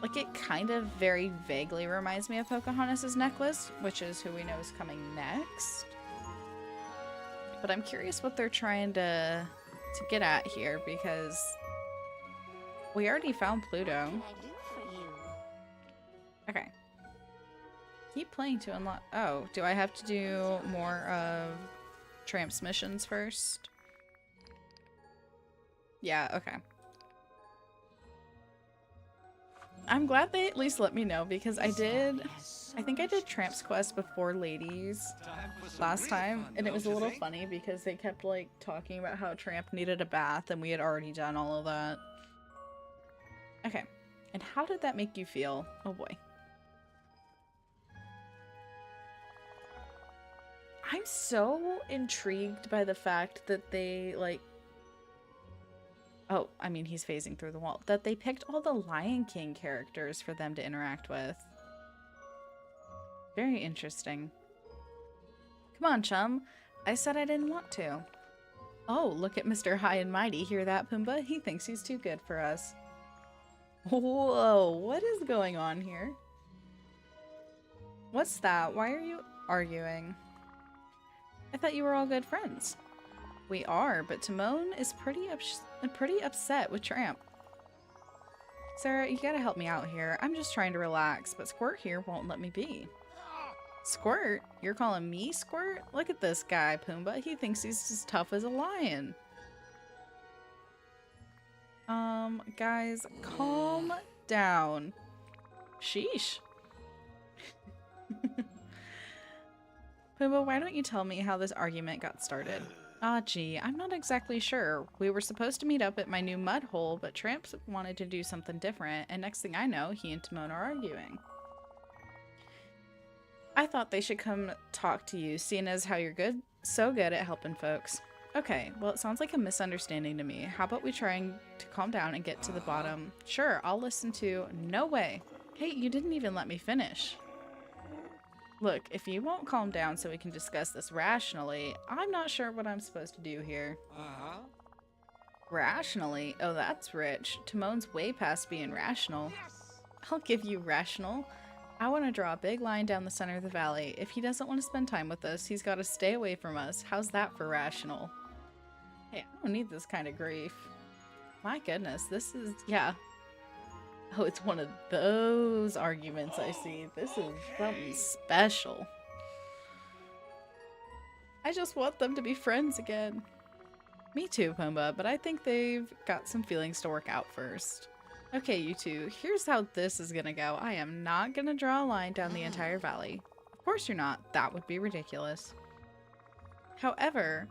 Like, it kind of very vaguely reminds me of Pocahontas' necklace, which is who we know is coming next. But I'm curious what they're trying to get at here, because we already found Pluto. Okay. Keep playing to unlock... Oh, do I have to do more of Tramp's missions first? Yeah, okay. I'm glad they at least let me know, because I think I did Tramp's quest before Ladies last time, and it was a little funny because they kept like talking about how Tramp needed a bath and we had already done all of that. Okay, and how did that make you feel? Oh boy. I'm so intrigued by the fact that they like... Oh, I mean, he's phasing through the wall. That they picked all the Lion King characters for them to interact with. Very interesting. Come on, chum. I said I didn't want to. Oh, look at Mr. High and Mighty. Hear that, Pumbaa? He thinks he's too good for us. Whoa, what is going on here? What's that? Why are you arguing? I thought you were all good friends. We are, but Timon is pretty upset with Tramp. Sarah, you gotta help me out here. I'm just trying to relax, but Squirt here won't let me be. Squirt? You're calling me Squirt? Look at this guy, Pumbaa. He thinks he's as tough as a lion. Guys, calm down. Sheesh. Pumbaa, why don't you tell me how this argument got started? Ah, gee, I'm not exactly sure. We were supposed to meet up at my new mud hole, but Tramp wanted to do something different, and next thing I know, he and Timon are arguing. I thought they should come talk to you, seeing as how you're so good at helping folks. Okay, well, it sounds like a misunderstanding to me. How about we try to calm down and get to the bottom? Sure, I'll listen to... No way. Hey, you didn't even let me finish. Look, if you won't calm down so we can discuss this rationally, I'm not sure what I'm supposed to do here. Rationally? Oh, that's rich. Timon's way past being rational. I'll give you rational. I want to draw a big line down the center of the valley. If he doesn't want to spend time with us, he's got to stay away from us. How's that for rational? Hey, I don't need this kind of grief. My goodness, this is... Yeah. Oh, it's one of those arguments I see. This is something special. I just want them to be friends again. Me too, Pumbaa, but I think they've got some feelings to work out first. Okay, you two, here's how this is gonna go. I am not gonna draw a line down the entire valley. Of course you're not. That would be ridiculous. However,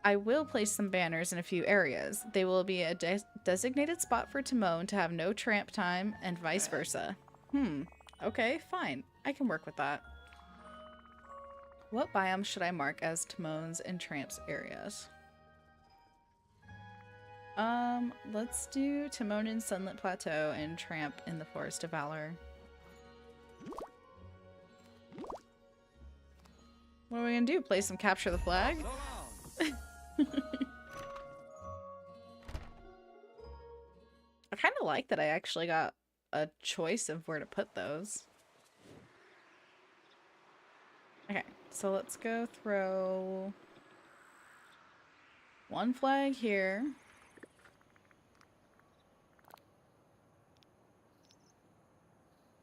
I will place some banners in a few areas. They will be a designated spot for Timon to have no Tramp time and vice versa. Okay, fine. I can work with that. What biome should I mark as Timon's and Tramp's areas? Let's do Timon in Sunlit Plateau and Tramp in the Forest of Valor. What are we gonna do? Play some Capture the Flag? I kind of like that I actually got a choice of where to put those. Okay, so let's go throw one flag here.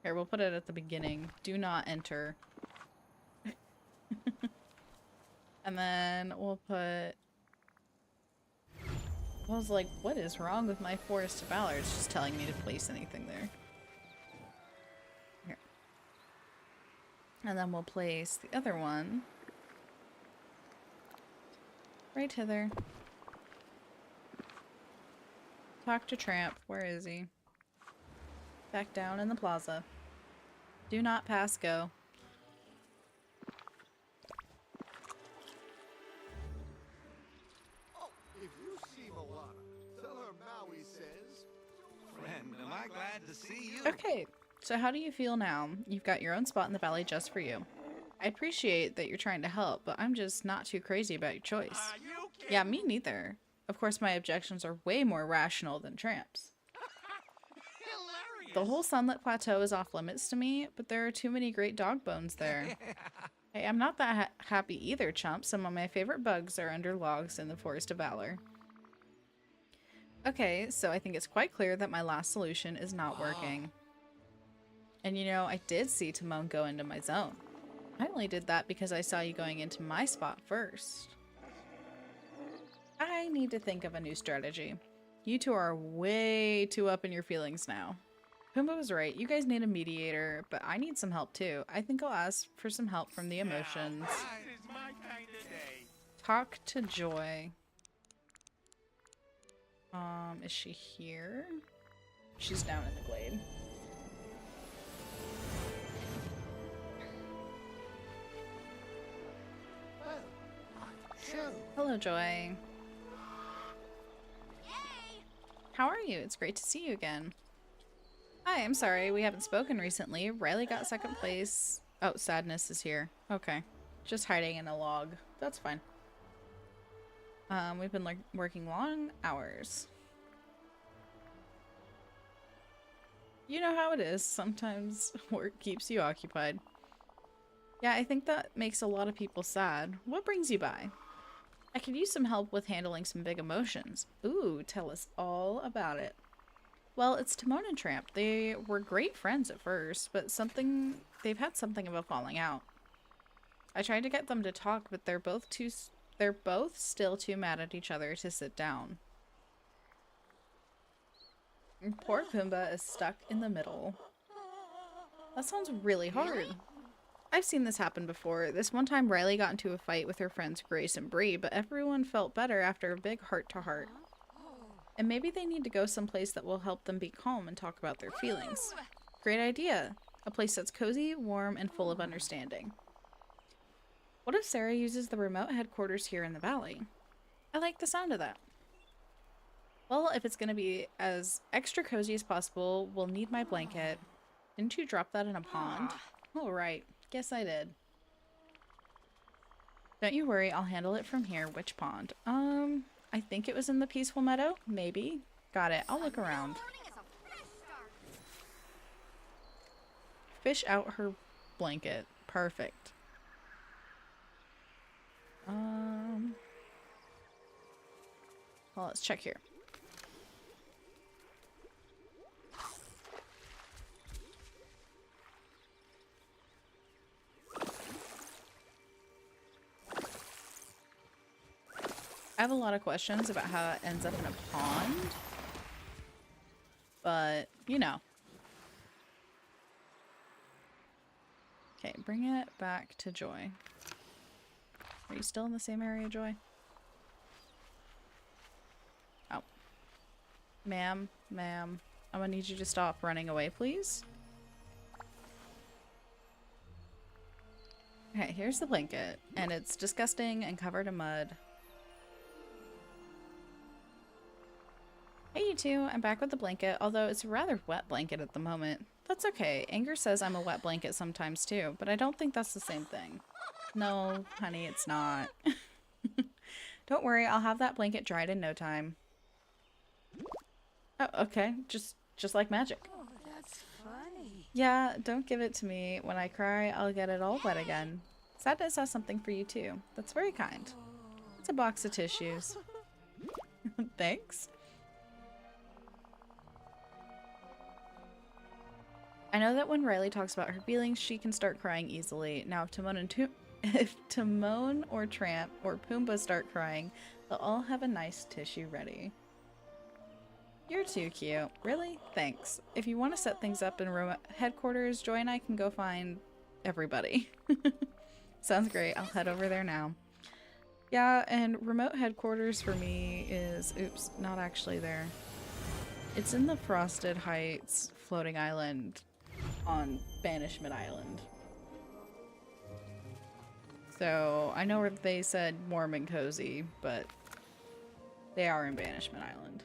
Here, we'll put it at the beginning. Do not enter. And then we'll put... I was like, what is wrong with my Forest of Valor? It's just telling me to place anything there. Here. And then we'll place the other one right hither. Talk to Tramp. Where is he? Back down in the plaza. Do not pass go. Oh, if you see Moana, tell her Maui says. Friend, am I glad to see you? Okay, so how do you feel now? You've got your own spot in the valley just for you. I appreciate that you're trying to help, but I'm just not too crazy about your choice. Yeah, me neither. Of course, my objections are way more rational than Tramp's. The whole Sunlit Plateau is off limits to me, but there are too many great dog bones there. Hey, I'm not that happy either, chump. Some of my favorite bugs are under logs in the Forest of Valor. Okay, so I think it's quite clear that my last solution is not working. And you know, I did see Timon go into my zone. I only did that because I saw you going into my spot first. I need to think of a new strategy. You two are way too up in your feelings now. Pumbaa was right. You guys need a mediator, but I need some help too. I think I'll ask for some help from the emotions. Talk to Joy. Is she here? She's down in the glade. Hello, Joy. How are you? It's great to see you again. Hi, I'm sorry we haven't spoken recently. Riley got second place. Oh, Sadness is here. Okay. Just hiding in a log. That's fine. We've been working long hours. You know how it is. Sometimes work keeps you occupied. Yeah, I think that makes a lot of people sad. What brings you by? I could use some help with handling some big emotions. Ooh, tell us all about it. Well, it's Timon and Tramp. They were great friends at first, but they've had something of a falling out. I tried to get them to talk, but they're both still too mad at each other to sit down. And poor Pumbaa is stuck in the middle. That sounds really hard. I've seen this happen before. This one time Riley got into a fight with her friends Grace and Bree, but everyone felt better after a big heart-to-heart. And maybe they need to go someplace that will help them be calm and talk about their feelings. Great idea. A place that's cozy, warm, and full of understanding. What if Sarah uses the remote headquarters here in the valley? I like the sound of that. Well, if it's going to be as extra cozy as possible, we'll need my blanket. Didn't you drop that in a pond? Oh, right. Guess I did. Don't you worry, I'll handle it from here. Which pond? I think it was in the Peaceful Meadow? Maybe. Got it. I'll look around. Fish out her blanket. Perfect. Well, let's check here. I have a lot of questions about how it ends up in a pond, but you know. Okay, bring it back to Joy. Are you still in the same area, Joy? Oh. Ma'am, I'm gonna need you to stop running away, please. Okay, here's the blanket, and it's disgusting and covered in mud. Hey you two, I'm back with the blanket, although it's a rather wet blanket at the moment. That's okay. Anger says I'm a wet blanket sometimes too, but I don't think that's the same thing. No, honey, it's not. Don't worry, I'll have that blanket dried in no time. Oh, okay. Just like magic. Oh, that's funny. Yeah, don't give it to me. When I cry, I'll get it all wet again. Sadness has something for you too. That's very kind. It's a box of tissues. Thanks. I know that when Riley talks about her feelings, she can start crying easily. Now, if Timon and If Timon or Tramp or Pumbaa start crying, they'll all have a nice tissue ready. You're too cute. Really? Thanks. If you want to set things up in remote headquarters, Joy and I can go find everybody. Sounds great. I'll head over there now. Yeah, and remote headquarters for me is... Oops, not actually there. It's in the Frosted Heights floating island on Banishment Island. So, I know where they said warm and cozy, but they are in Banishment Island.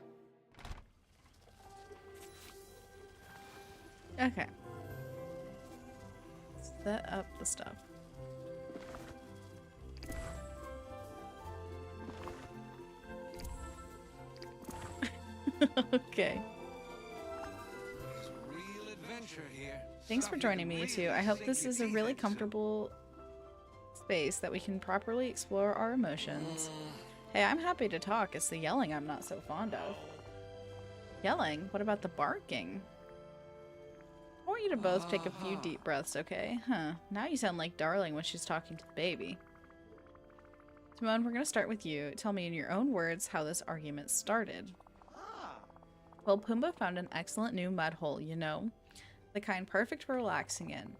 Okay. Set up the stuff. Okay. It's a real adventure here. Thanks for joining me too. I hope this is a really comfortable space that we can properly explore our emotions. Hey, I'm happy to talk. It's the yelling I'm not so fond of. Yelling? What about the barking? I want you to both take a few deep breaths, okay? Huh. Now you sound like Darling when she's talking to the baby. Timon, we're gonna start with you. Tell me in your own words how this argument started. Well, Pumbaa found an excellent new mud hole, you know? The kind perfect for relaxing in.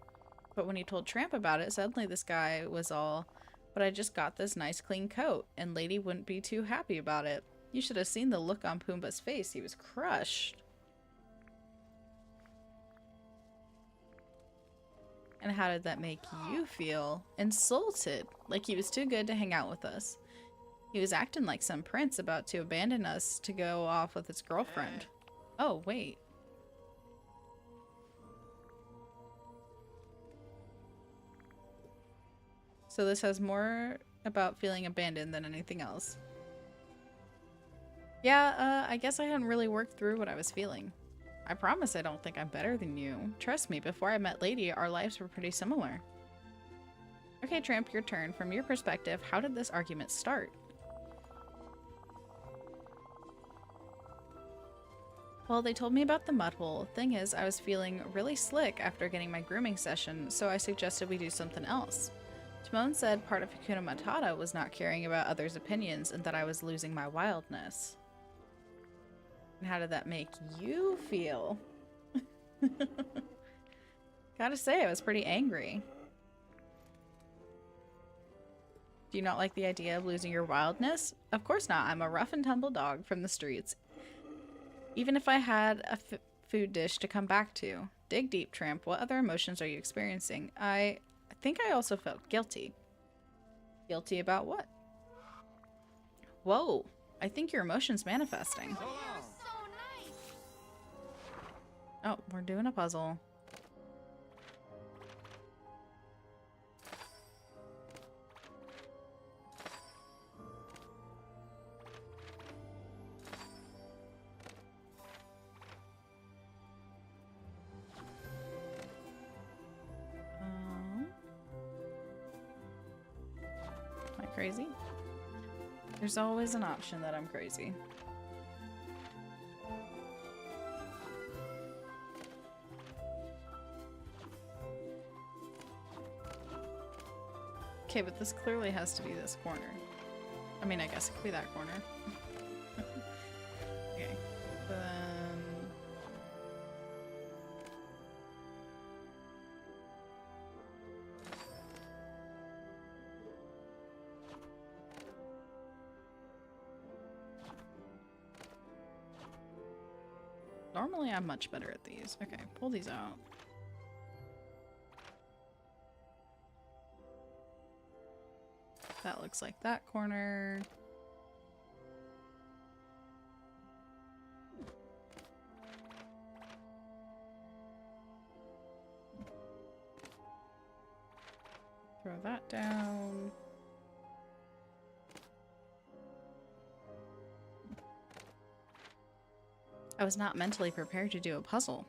But when he told Tramp about it, suddenly this guy was all, but I just got this nice clean coat, and Lady wouldn't be too happy about it. You should have seen the look on Pumbaa's face. He was crushed. And how did that make you feel? Insulted, like he was too good to hang out with us. He was acting like some prince about to abandon us to go off with his girlfriend. Oh, wait. So this has more about feeling abandoned than anything else. Yeah, I guess I hadn't really worked through what I was feeling. I promise I don't think I'm better than you. Trust me, before I met Lady, our lives were pretty similar. Okay, Tramp, your turn. From your perspective, how did this argument start? Well, they told me about the mud hole. Thing is, I was feeling really slick after getting my grooming session, so I suggested we do something else. Timon said part of Hakuna Matata was not caring about others' opinions and that I was losing my wildness. And how did that make you feel? Gotta say, I was pretty angry. Do you not like the idea of losing your wildness? Of course not. I'm a rough and tumble dog from the streets. Even if I had a food dish to come back to. Dig deep, Tramp. What other emotions are you experiencing? I think I also felt guilty. Guilty about what? Whoa. I think your emotion's manifesting. Oh, we're doing a puzzle. Am I crazy? There's always an option that I'm crazy. Okay, but this clearly has to be this corner. I mean, I guess it could be that corner. Okay, then... Normally I'm much better at these. Okay, pull these out. That looks like that corner. Throw that down. I was not mentally prepared to do a puzzle.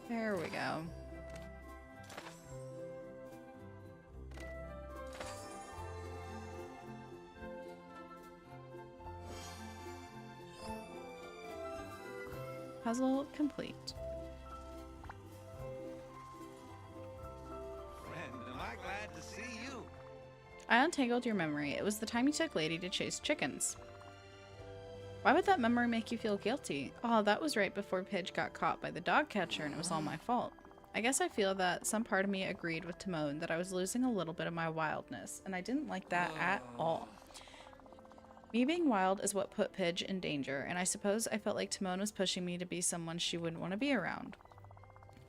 There we go. Puzzle complete. Friend, am I glad to see you? I untangled your memory. It was the time you took Lady to chase chickens. Why would that memory make you feel guilty? Oh, that was right before Pidge got caught by the dog catcher and it was all my fault. I guess I feel that some part of me agreed with Timon that I was losing a little bit of my wildness, and I didn't like that at all. Me being wild is what put Pidge in danger, and I suppose I felt like Timon was pushing me to be someone she wouldn't want to be around.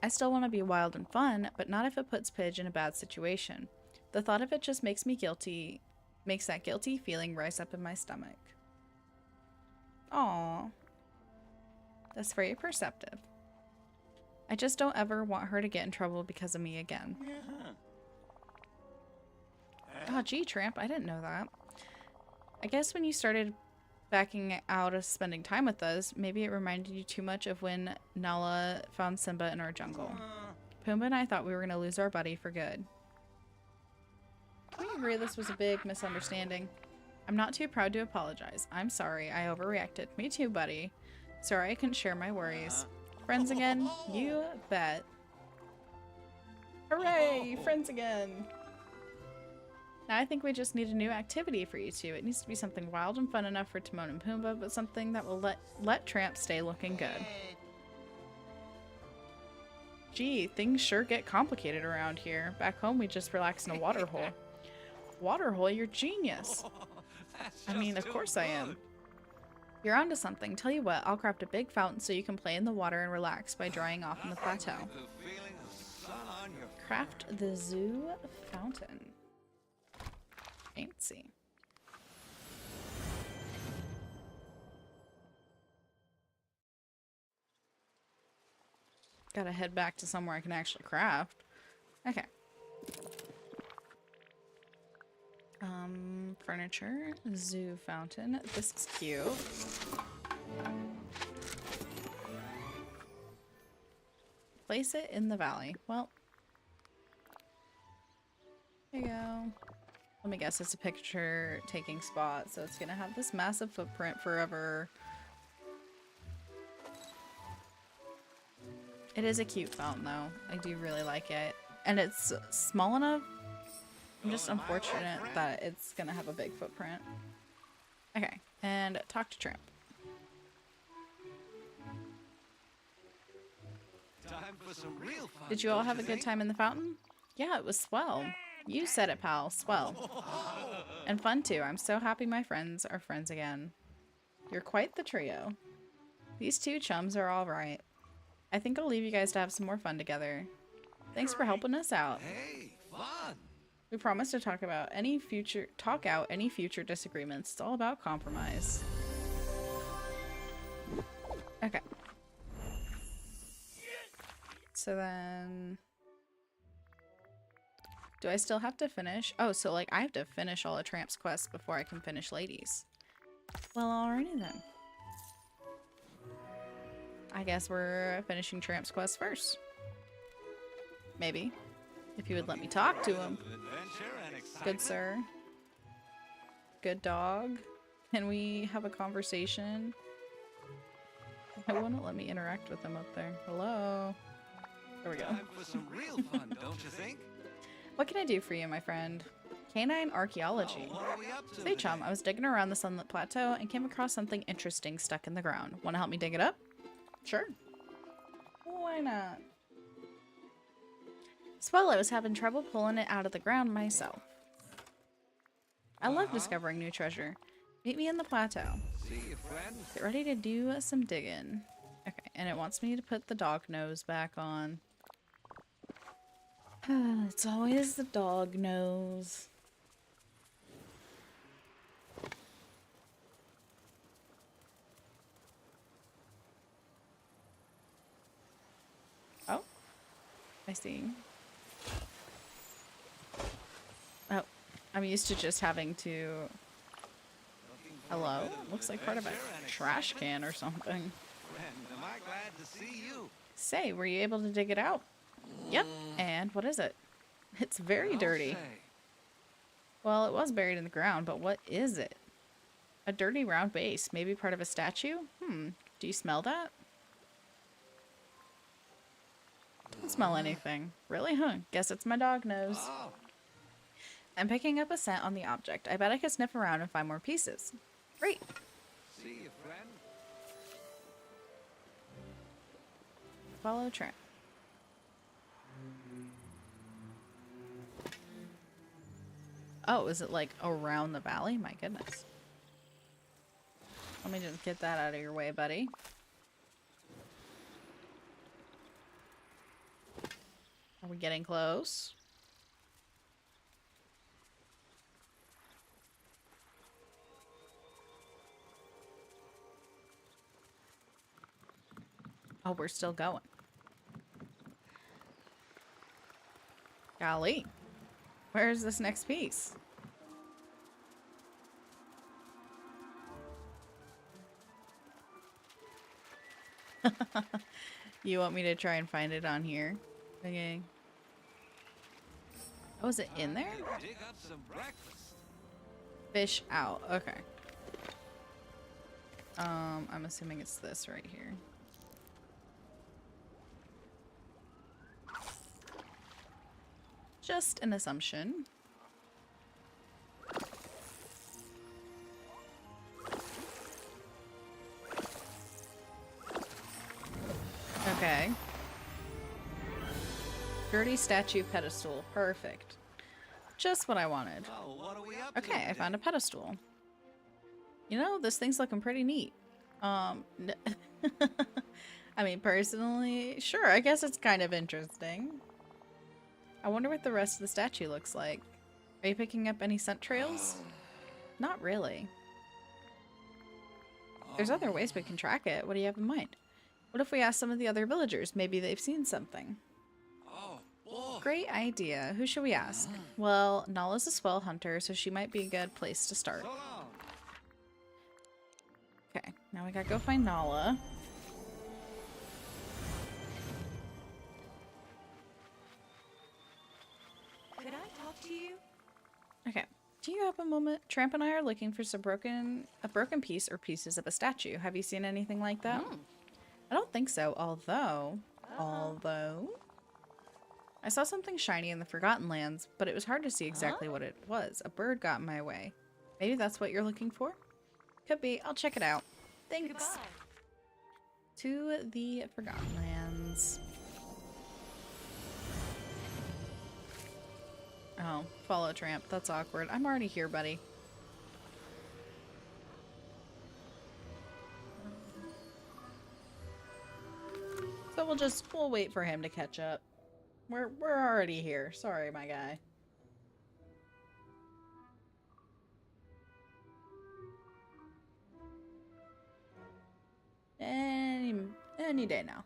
I still want to be wild and fun, but not if it puts Pidge in a bad situation. The thought of it just makes me guilty, makes that guilty feeling rise up in my stomach. Aww. That's very perceptive. I just don't ever want her to get in trouble because of me again. Oh, gee, Tramp, I didn't know that. I guess when you started backing out of spending time with us, maybe it reminded you too much of when Nala found Simba in our jungle. Pumbaa and I thought we were going to lose our buddy for good. Can we agree this was a big misunderstanding? I'm not too proud to apologize. I'm sorry, I overreacted. Me too, buddy. Sorry I couldn't share my worries. Friends again? You bet. Hooray! Friends again! Now I think we just need a new activity for you two. It needs to be something wild and fun enough for Timon and Pumbaa, but something that will let Tramp stay looking good. Gee, things sure get complicated around here. Back home we just relax in a water hole. Water hole? You're genius! I mean, of course I am. You're onto something. Tell you what, I'll craft a big fountain so you can play in the water and relax by drying off in the plateau. Craft the zoo fountain. Fancy. Gotta head back to somewhere I can actually craft. Okay. Furniture, zoo fountain. This is cute. Place it in the valley. Well, there you go. Let me guess, it's a picture taking spot, so it's gonna have this massive footprint forever. It is a cute fountain though. I do really like it. And it's small enough. I'm just unfortunate that it's gonna have a big footprint. Okay, and talk to Tramp. Time for some real fun. Did you all have a good time in the fountain? Yeah, it was swell. You said it, pal. Swell. And fun too. I'm so happy my friends are friends again. You're quite the trio. These two chums are all right. I think I'll leave you guys to have some more fun together. Thanks for helping us out. Hey, fun. We promise to talk out any future disagreements. It's all about compromise. Okay. So then, do I still have to finish? Oh, so like I have to finish all of Tramp's quests before I can finish Ladies. Well, alrighty then. I guess we're finishing Tramp's quest first. Maybe. If you would let me talk to him. Good sir. Good dog. Can we have a conversation? I wouldn't let me interact with him up there. Hello. There we go. Time for some real fun, don't you think? What can I do for you, my friend? Canine archaeology. What are we up to Say, chum, I was digging around the Sunlit Plateau and came across something interesting stuck in the ground. Want to help me dig it up? Sure. Why not? Well, I was having trouble pulling it out of the ground myself. I love discovering new treasure. Meet me in the plateau. See you, friend. Get ready to do some digging. Okay, and it wants me to put the dog nose back on. It's always the dog nose. Oh, I see. Oh, I'm used to just having to... Hello? Looks like part of a trash can or something. Friend, am I glad to see you? Say, were you able to dig it out? Yep. And what is it? It's very I'll dirty. say. Well, it was buried in the ground, but what is it? A dirty round base, maybe part of a statue? Do you smell that? Don't smell anything. Really? Huh. Guess it's my dog nose. Oh, I'm picking up a scent on the object. I bet I could sniff around and find more pieces. Great. see you, friend. Follow Tramp. Oh, is it like around the valley? My goodness. Let me just get that out of your way, buddy. Are we getting close? Oh, we're still going. Golly. Where's this next piece? You want me to try and find it on here? Okay. Oh, is it in there? Dig up some breakfast. Fish out. Okay. I'm assuming it's this right here. Just an assumption. Okay. Dirty statue pedestal. Perfect. Just what I wanted. Oh, what are we up to? Okay, I found a pedestal. You know, this thing's looking pretty neat. I mean, personally, sure, I guess it's kind of interesting. I wonder what the rest of the statue looks like. Are you picking up any scent trails? Not really. There's other ways we can track it. What do you have in mind? What if we ask some of the other villagers? Maybe they've seen something. Oh, boy. Great idea. Who should we ask? Well, Nala's a swell hunter, so she might be a good place to start. So long. Okay, now we gotta go find Nala. Could I talk to you? Okay. Do you have a moment? Tramp and I are looking for a broken piece or pieces of a statue. Have you seen anything like that? I don't think so, although I saw something shiny in the Forgotten Lands, but it was hard to see exactly what it was. A bird got in my way. Maybe that's what you're looking for? Could be. I'll check it out. Thanks. Goodbye. To the Forgotten Lands. Oh, follow Tramp. That's awkward. I'm already here, buddy. So we'll wait for him to catch up. We're already here. Sorry, my guy. Any day now.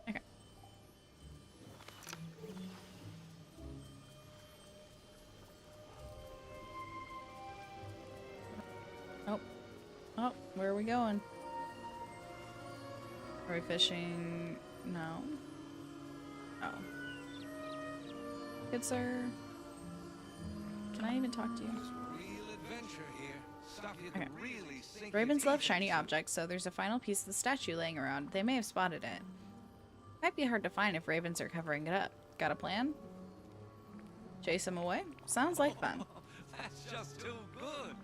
Okay. Oh, where are we going? Are we fishing? No. Oh. Good sir. Can I even talk to you? Real adventure here. Stuff you can really sink Ravens your love teeth shiny into. objects, so there's a final piece of the statue laying around. They may have spotted it. Might be hard to find if ravens are covering it up. Got a plan? Chase them away? Sounds like fun. That's just too good.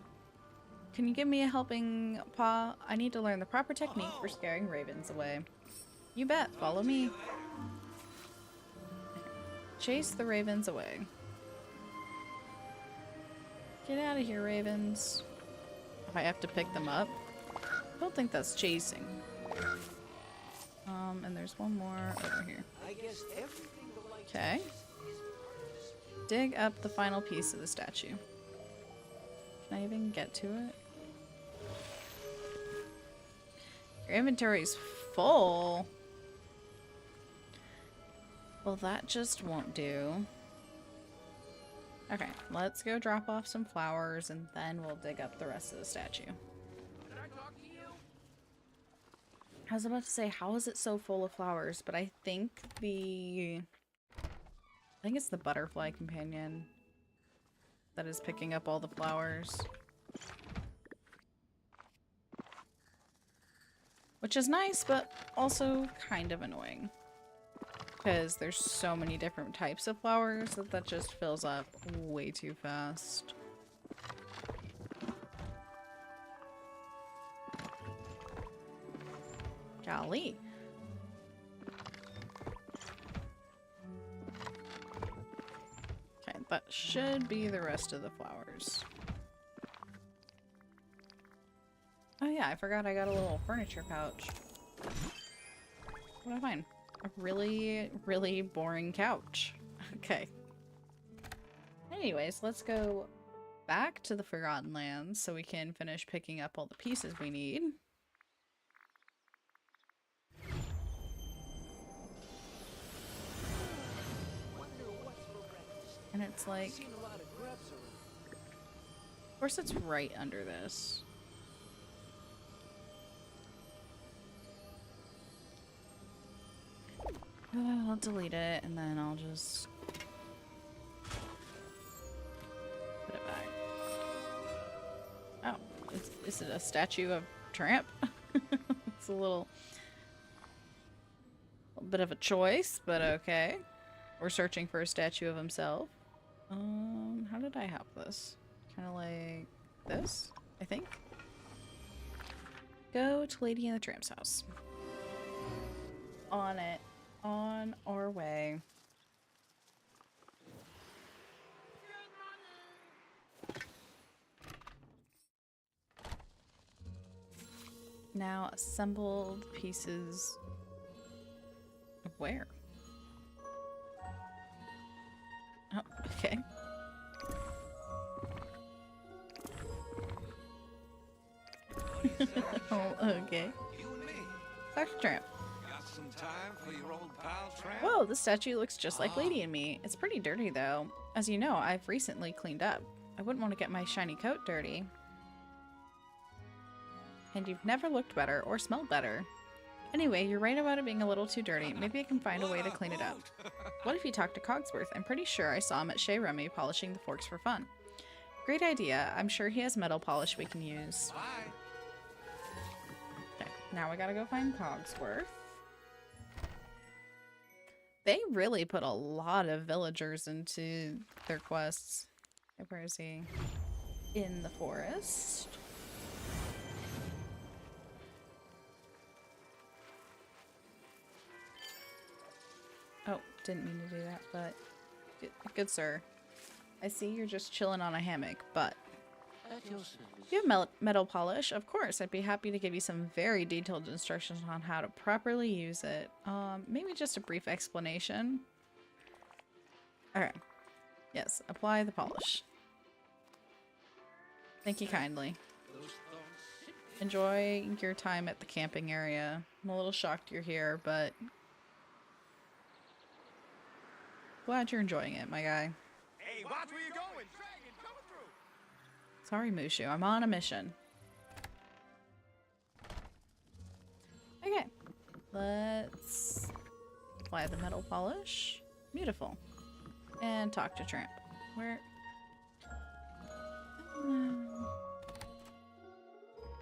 Can you give me a helping paw? I need to learn the proper technique for scaring ravens away. You bet. Follow me. Chase the ravens away. Get out of here, ravens. If I have to pick them up? I don't think that's chasing. And there's one more over here. Okay. Dig up the final piece of the statue. Can I even get to it? Your inventory's full. Well, that just won't do. Okay, let's go drop off some flowers and then we'll dig up the rest of the statue. I was about to say, how is it so full of flowers? But I think it's the butterfly companion that is picking up all the flowers. which is nice, but also kind of annoying. Because there's so many different types of flowers that just fills up way too fast. Golly. Okay, that should be the rest of the flowers. Oh yeah, I forgot I got a little furniture pouch. What did I find? A really, really boring couch. Okay. Anyways, let's go back to the Forgotten Lands so we can finish picking up all the pieces we need. And it's like... Of course it's right under this. I'll delete it and then I'll just put it back. Oh, is it a statue of Tramp? It's a little bit of a choice, but okay. We're searching for a statue of himself. How did I have this? Kind of like this, I think. Go to Lady in the Tramp's house. On it. On our way. Now assembled pieces of where? Oh, okay. Oh, okay. You and me. Dr. Tramp. Got some time for your old pal Tramp? Whoa, this statue looks just like Lady and me. It's pretty dirty though. As you know, I've recently cleaned up. I wouldn't want to get my shiny coat dirty. And you've never looked better or smelled better. Anyway, you're right about it being a little too dirty. Maybe I can find a way to clean it up. What if you talk to Cogsworth? I'm pretty sure I saw him at Shea Rummy polishing the forks for fun. Great idea. I'm sure he has metal polish we can use. Bye. Okay, now we gotta go find Cogsworth. They really put a lot of villagers into their quests. Where is he? In the forest. Oh, didn't mean to do that, but good sir. I see you're just chilling on a hammock, but you have metal polish? Of course, I'd be happy to give you some very detailed instructions on how to properly use it. Maybe just a brief explanation. Alright. Yes, apply the polish. Thank you kindly. Enjoy your time at the camping area. I'm a little shocked you're here, but glad you're enjoying it, my guy. Hey, watch where you're going. Dragon coming through. Sorry, Mushu. I'm on a mission. Okay. Let's apply the metal polish. Beautiful. And talk to Tramp. Where?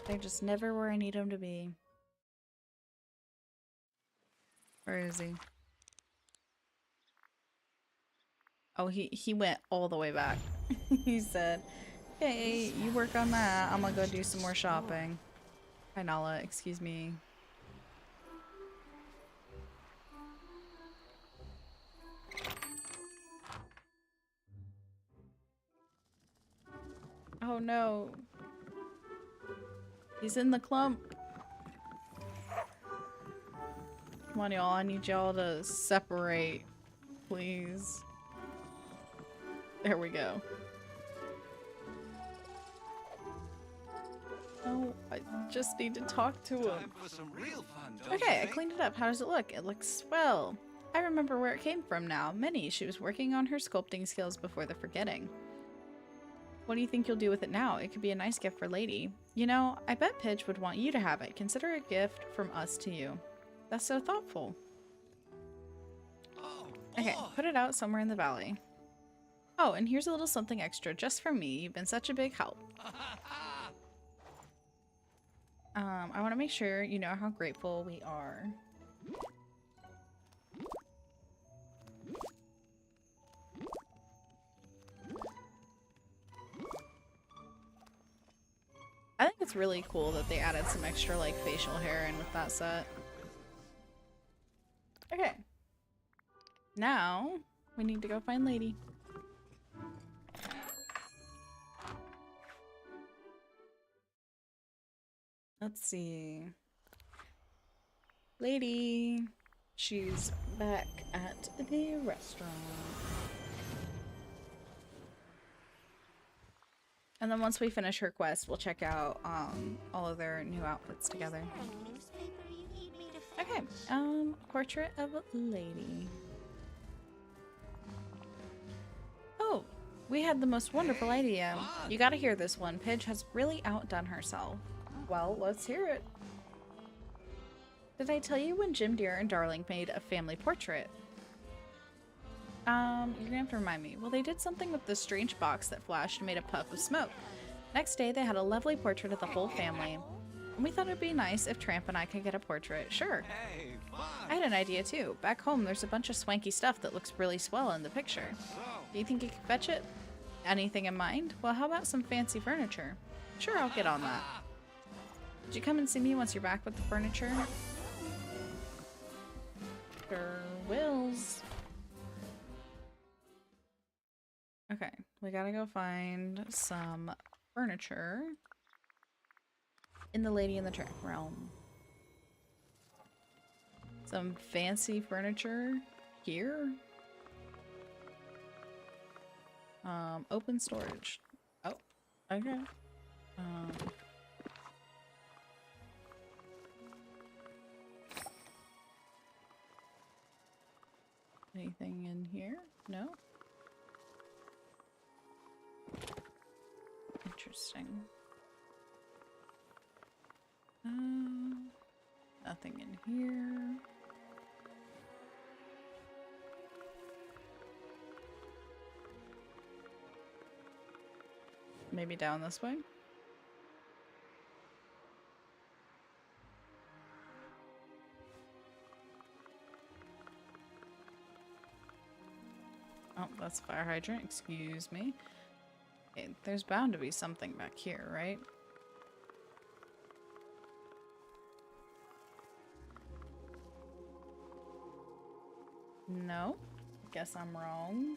They're just never where I need them to be. Where is he? Oh, he went all the way back. He said, hey, you work on that. I'm gonna go do some more shopping. Hi, Nala. Excuse me. Oh, no. He's in the clump. Come on, y'all. I need y'all to separate. Please. There we go. Oh, I just need to talk to him. Time for some real fun, don't you Okay, I think? cleaned it up. How does it look? It looks swell. I remember where it came from now. Minnie, she was working on her sculpting skills before the forgetting. What do you think you'll do with it now? It could be a nice gift for Lady. You know, I bet Pidge would want you to have it. Consider it a gift from us to you. That's so thoughtful. Oh, Okay, boy. put it out somewhere in the valley. Oh, and here's a little something extra just for me. You've been such a big help. I want to make sure you know how grateful we are. I think it's really cool that they added some extra like facial hair in with that set. Okay. Now we need to go find Lady. Let's see. Lady. She's back at the restaurant. And then once we finish her quest, we'll check out all of their new outfits together. Okay, portrait of a lady. Oh, we had the most wonderful idea. You gotta hear this one. Pidge has really outdone herself. Well, let's hear it. Did I tell you when Jim Deere and Darling made a family portrait? You're gonna have to remind me. Well, they did something with this strange box that flashed and made a puff of smoke. Next day, they had a lovely portrait of the whole family. And we thought it'd be nice if Tramp and I could get a portrait. Sure. Hey, fun. I had an idea too. Back home, there's a bunch of swanky stuff that looks really swell in the picture. Do you think you could fetch it? Anything in mind? Well, how about some fancy furniture? Sure, I'll get on that. Did you come and see me once you're back with the furniture? Sure wills. Okay, we gotta go find some furniture in the Lady in the Tramp realm. Some fancy furniture here. Open storage. Oh, okay. Anything in here? No? Interesting. Nothing in here. Maybe down this way? Oh, that's a fire hydrant. Excuse me. Okay, there's bound to be something back here, right? No. Guess I'm wrong.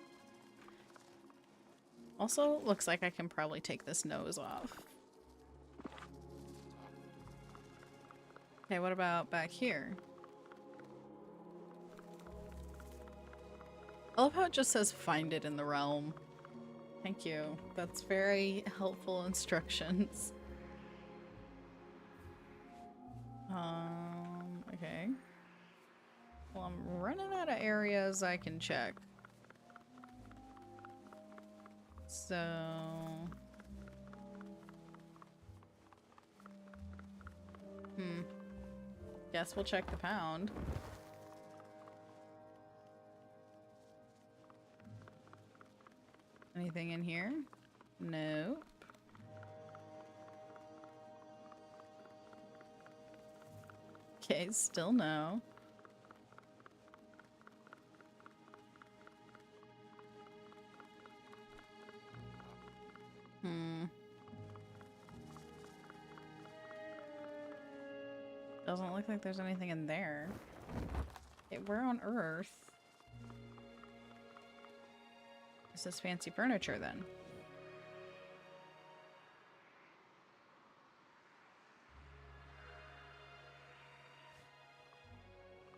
Also, looks like I can probably take this nose off. Okay, what about back here? I love how it just says find it in the realm. Thank you. That's very helpful instructions. Okay. Well, I'm running out of areas I can check. So... Guess we'll check the pound. Anything in here? Nope. Okay, still no. Doesn't look like there's anything in there. Okay, where on earth is this fancy furniture then?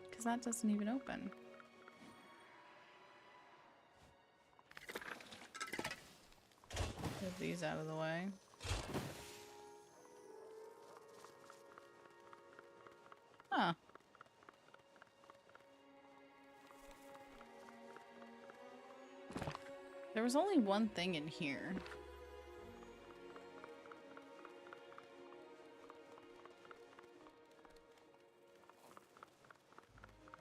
Because that doesn't even open. Get these out of the way. Huh. There was only one thing in here.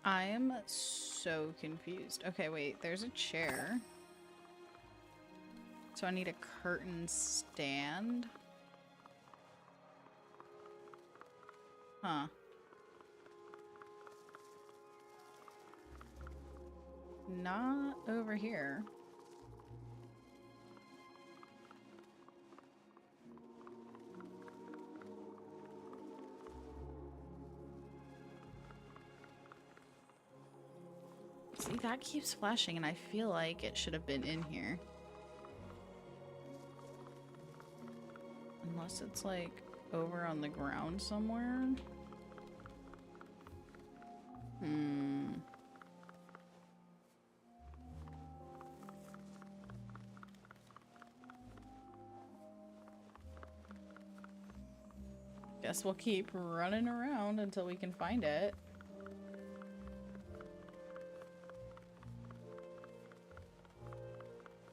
I am so confused. Okay, wait, there's a chair. So I need a curtain stand. Huh. Not over here. See, that keeps flashing and I feel like it should have been in here. Unless it's like over on the ground somewhere. Guess we'll keep running around until we can find it.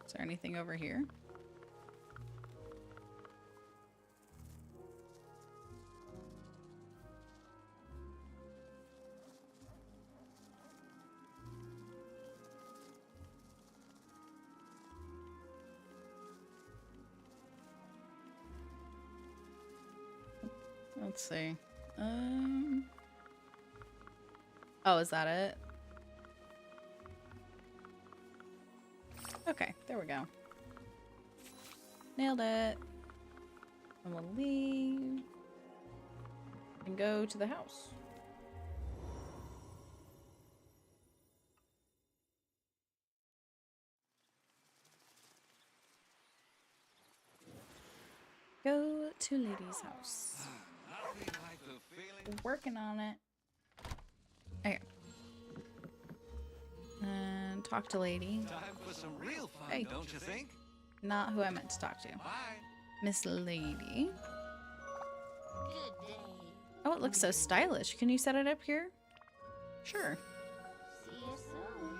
Is there anything over here? Let's see. Oh, is that it? Okay, there we go. Nailed it. And we'll leave and go to the house. Go to Lady's house. Nothing like the feeling. Working on it. Okay. And talk to Lady. Time for some real fun, Hey. don't you think? Not who I meant to talk to. Bye. Miss Lady. Good day. Oh, it looks so stylish. Can you set it up here? Sure. See you soon.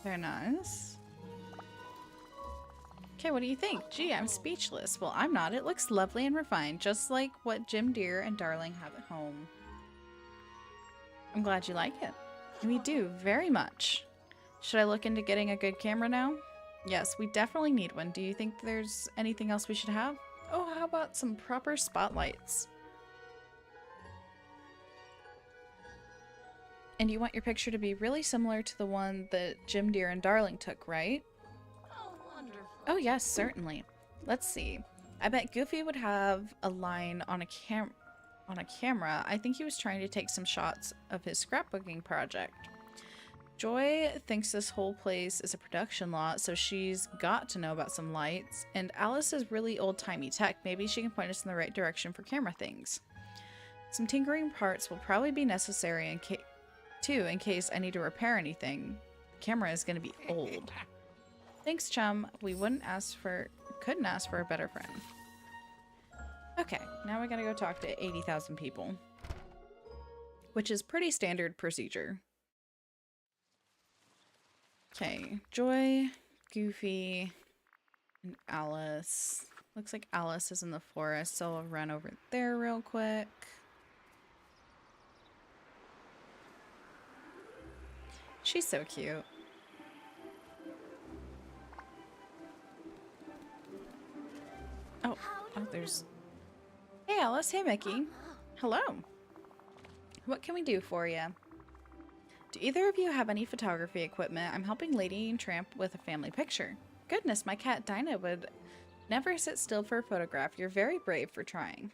Very nice. Okay, what do you think? Gee, I'm speechless. Well, I'm not. It looks lovely and refined, just like what Jim Deere and Darling have at home. I'm glad you like it. We do, very much. Should I look into getting a good camera now? Yes, we definitely need one. Do you think there's anything else we should have? Oh, how about some proper spotlights? And you want your picture to be really similar to the one that Jim Deere and Darling took, right? Oh, wonderful. Oh yes, certainly. Let's see. I bet Goofy would have a line on a camera. I think he was trying to take some shots of his scrapbooking project. Joy thinks this whole place is a production lot, so she's got to know about some lights. And Alice is really old-timey tech. Maybe she can point us in the right direction for camera things. Some tinkering parts will probably be necessary in case I need to repair anything. The camera is going to be old. Thanks, chum. We couldn't ask for a better friend. Okay, now we gotta go talk to 80,000 people. Which is pretty standard procedure. Okay, Joy, Goofy, and Alice. Looks like Alice is in the forest, so I'll run over there real quick. She's so cute. Oh, there's... Hey, Alice. Hey, Mickey. Hello. What can we do for you? Do either of you have any photography equipment? I'm helping Lady and Tramp with a family picture. Goodness, my cat Dinah would never sit still for a photograph. You're very brave for trying.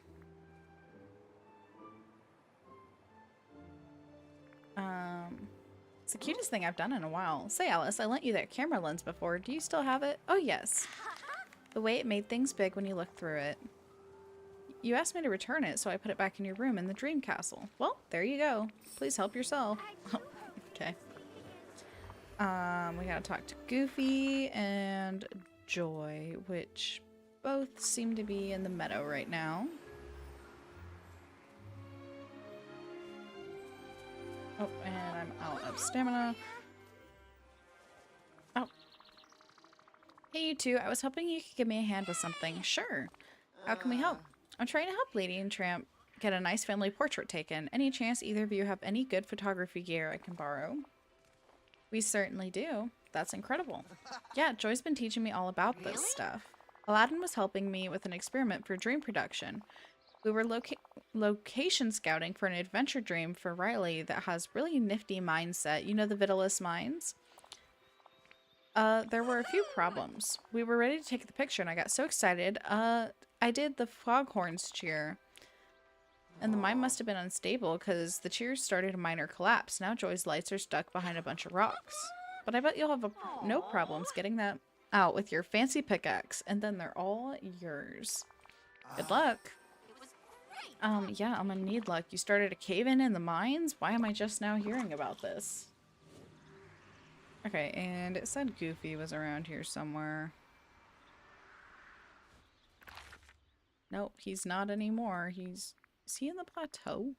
It's the cutest thing I've done in a while. Say, Alice, I lent you that camera lens before. Do you still have it? Oh, yes. The way it made things big when you looked through it. You asked me to return it, so I put it back in your room in the Dream Castle. Well, there you go. Please help yourself. Okay. We gotta talk to Goofy and Joy, which both seem to be in the meadow right now. Oh, and I'm out of stamina. Oh. Hey, you two. I was hoping you could give me a hand with something. Sure. How can we help? I'm trying to help Lady and Tramp get a nice family portrait taken. Any chance either of you have any good photography gear I can borrow? We certainly do. That's incredible. Yeah, Joy's been teaching me all about this stuff. Aladdin was helping me with an experiment for dream production. We were location scouting for an adventure dream for Riley that has really nifty mindset. You know the Vitalis mines? There were a few problems. We were ready to take the picture and I got so excited. I did the foghorns cheer. And the mine must have been unstable because the cheers started a minor collapse. Now Joy's lights are stuck behind a bunch of rocks. But I bet you'll have no problems getting that out with your fancy pickaxe. And then they're all yours. Good luck. Yeah, I'm gonna need luck. You started a cave-in in the mines? Why am I just now hearing about this? Okay, and it said Goofy was around here somewhere. Nope, he's not anymore. Is he in the plateau?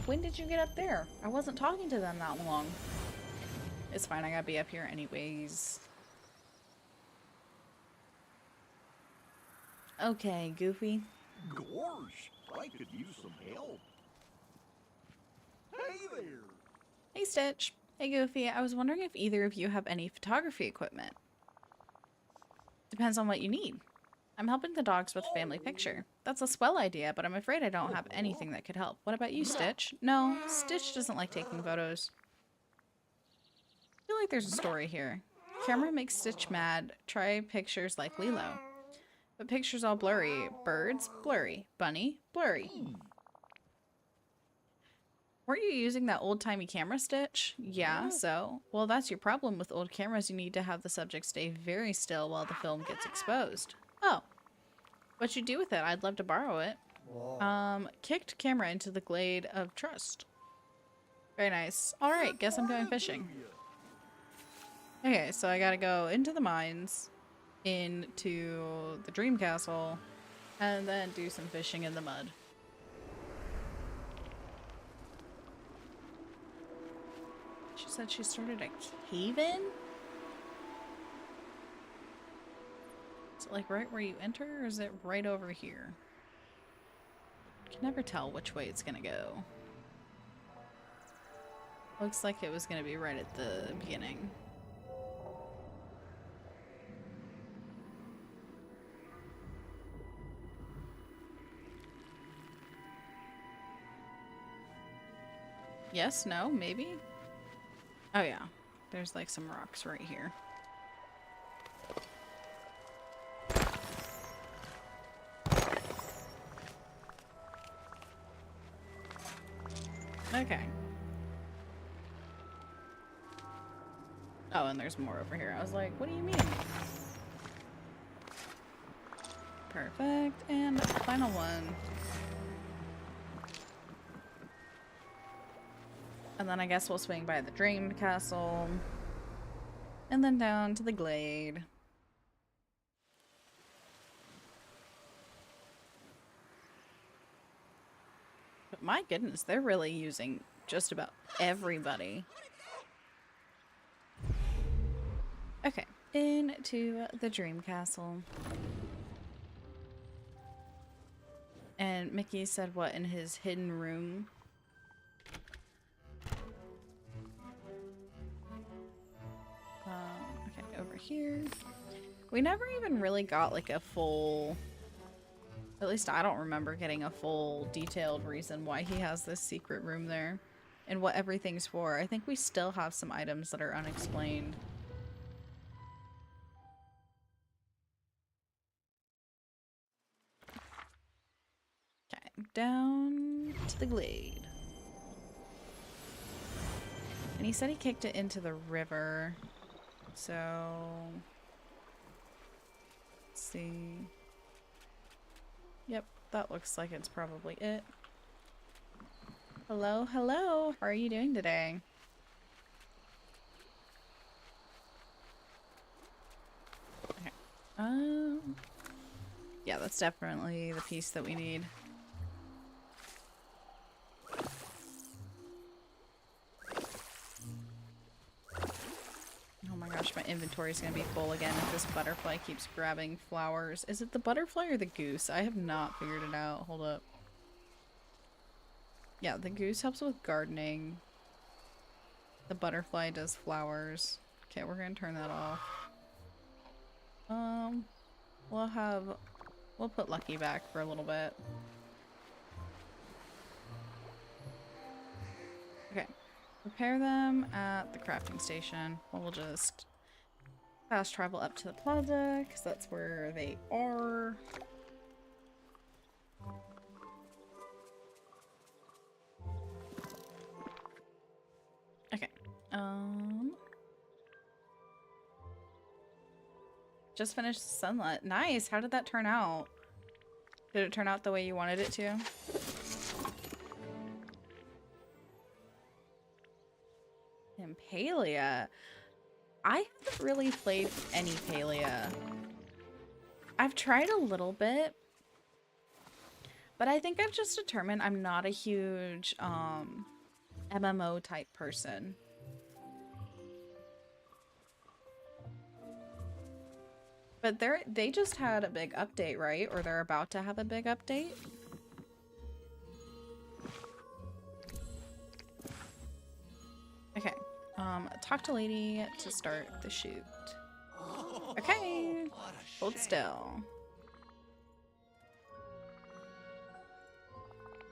When did you get up there? I wasn't talking to them that long. It's fine, I gotta be up here anyways. Okay, Goofy. Gorsh, I could use some help. Hey there! Hey, Stitch. Hey, Goofy. I was wondering if either of you have any photography equipment. Depends on what you need. I'm helping the dogs with a family picture. That's a swell idea, but I'm afraid I don't have anything that could help. What about you, Stitch? No, Stitch doesn't like taking photos. I feel like there's a story here. Camera makes Stitch mad. Try pictures like Lilo. But pictures all blurry. Birds, blurry. Bunny, blurry. Weren't you using that old-timey camera, Stitch? Yeah, so? Well, that's your problem with old cameras. You need to have the subject stay very still while the film gets exposed. Oh. What you do with it? I'd love to borrow it. Kicked camera into the glade of trust. Very nice. Alright, guess I'm going fishing. Okay, so I gotta go into the mines, into the dream castle, and then do some fishing in the mud. She said she started a cave-in? Is it like right where you enter, or is it right over here? I can never tell which way it's gonna go. Looks like it was gonna be right at the beginning. Yes, no, maybe? Oh yeah, there's like some rocks right here. Okay. Oh, and there's more over here. I was like, what do you mean? Perfect. And final one. And then I guess we'll swing by the Dream Castle. And then down to the glade. But my goodness, they're really using just about everybody. Okay, into the Dream Castle. And Mickey said what in his hidden room? Okay, over here. We never even really got like a full... At least I don't remember getting a full detailed reason why he has this secret room there. And what everything's for. I think we still have some items that are unexplained. Okay, down to the glade. And he said he kicked it into the river. So... let's see... Yep, that looks like it's probably it. Hello, hello! How are you doing today? Okay. Yeah, that's definitely the piece that we need. Oh my gosh, my inventory is gonna be full again if this butterfly keeps grabbing flowers. Is it the butterfly or the goose? I have not figured it out. Hold up. Yeah, the goose helps with gardening. The butterfly does flowers. Okay, we're gonna turn that off. We'll put Lucky back for a little bit. Okay. Repair them at the crafting station. We'll just fast travel up to the plaza, because that's where they are. Okay. Just finished Sunlit. Nice! How did that turn out? Did it turn out the way you wanted it to? Palia. I haven't really played any Palia. I've tried a little bit, but I think I've just determined I'm not a huge MMO type person. But they just had a big update, right? Or they're about to have a big update. Okay. Talk to lady to start the shoot. Okay. Hold still.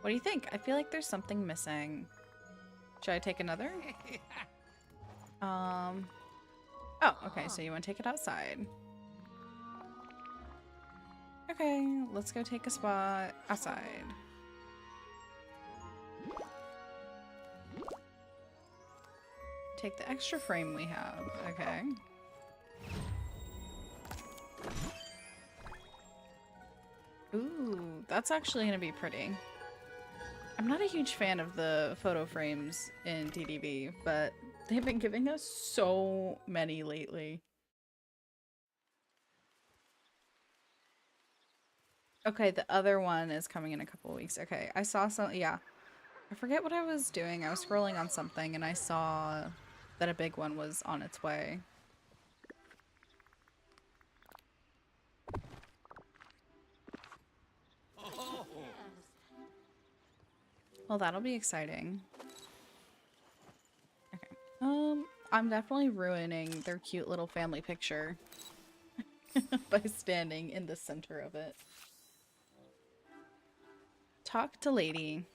What do you think? I feel like there's something missing. Should I take another? Oh, okay, so you want to take it outside. Okay, let's go take a spot outside. Take the extra frame we have. Okay. Ooh, that's actually gonna be pretty. I'm not a huge fan of the photo frames in DDV, but they've been giving us so many lately. Okay, the other one is coming in a couple weeks. Okay, I saw some, yeah. I forget what I was doing. I was scrolling on something and I saw that a big one was on its way. Well, that'll be exciting. Okay. I'm definitely ruining their cute little family picture by standing in the center of it. Talk to lady.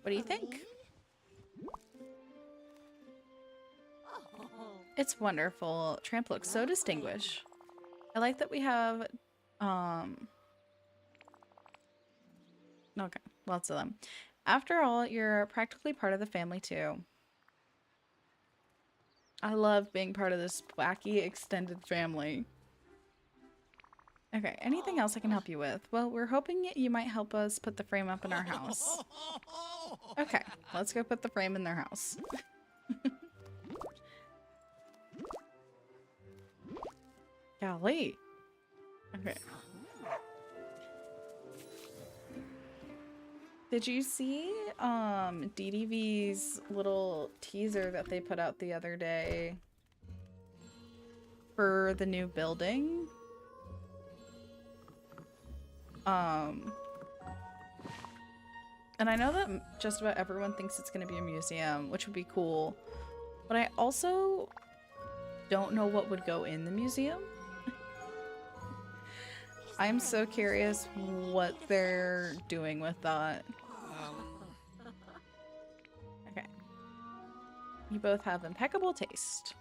What do you think? It's wonderful. Tramp looks so distinguished. I like that we have, okay, lots of them. After all, you're practically part of the family too. I love being part of this wacky extended family. Okay, anything else I can help you with? Well, we're hoping you might help us put the frame up in our house. Okay, let's go put the frame in their house. Golly. Okay. Did you see DDV's little teaser that they put out the other day for the new building? And I know that just about everyone thinks it's going to be a museum, which would be cool. But I also don't know what would go in the museum. I'm so curious what they're doing with that. Okay. You both have impeccable taste.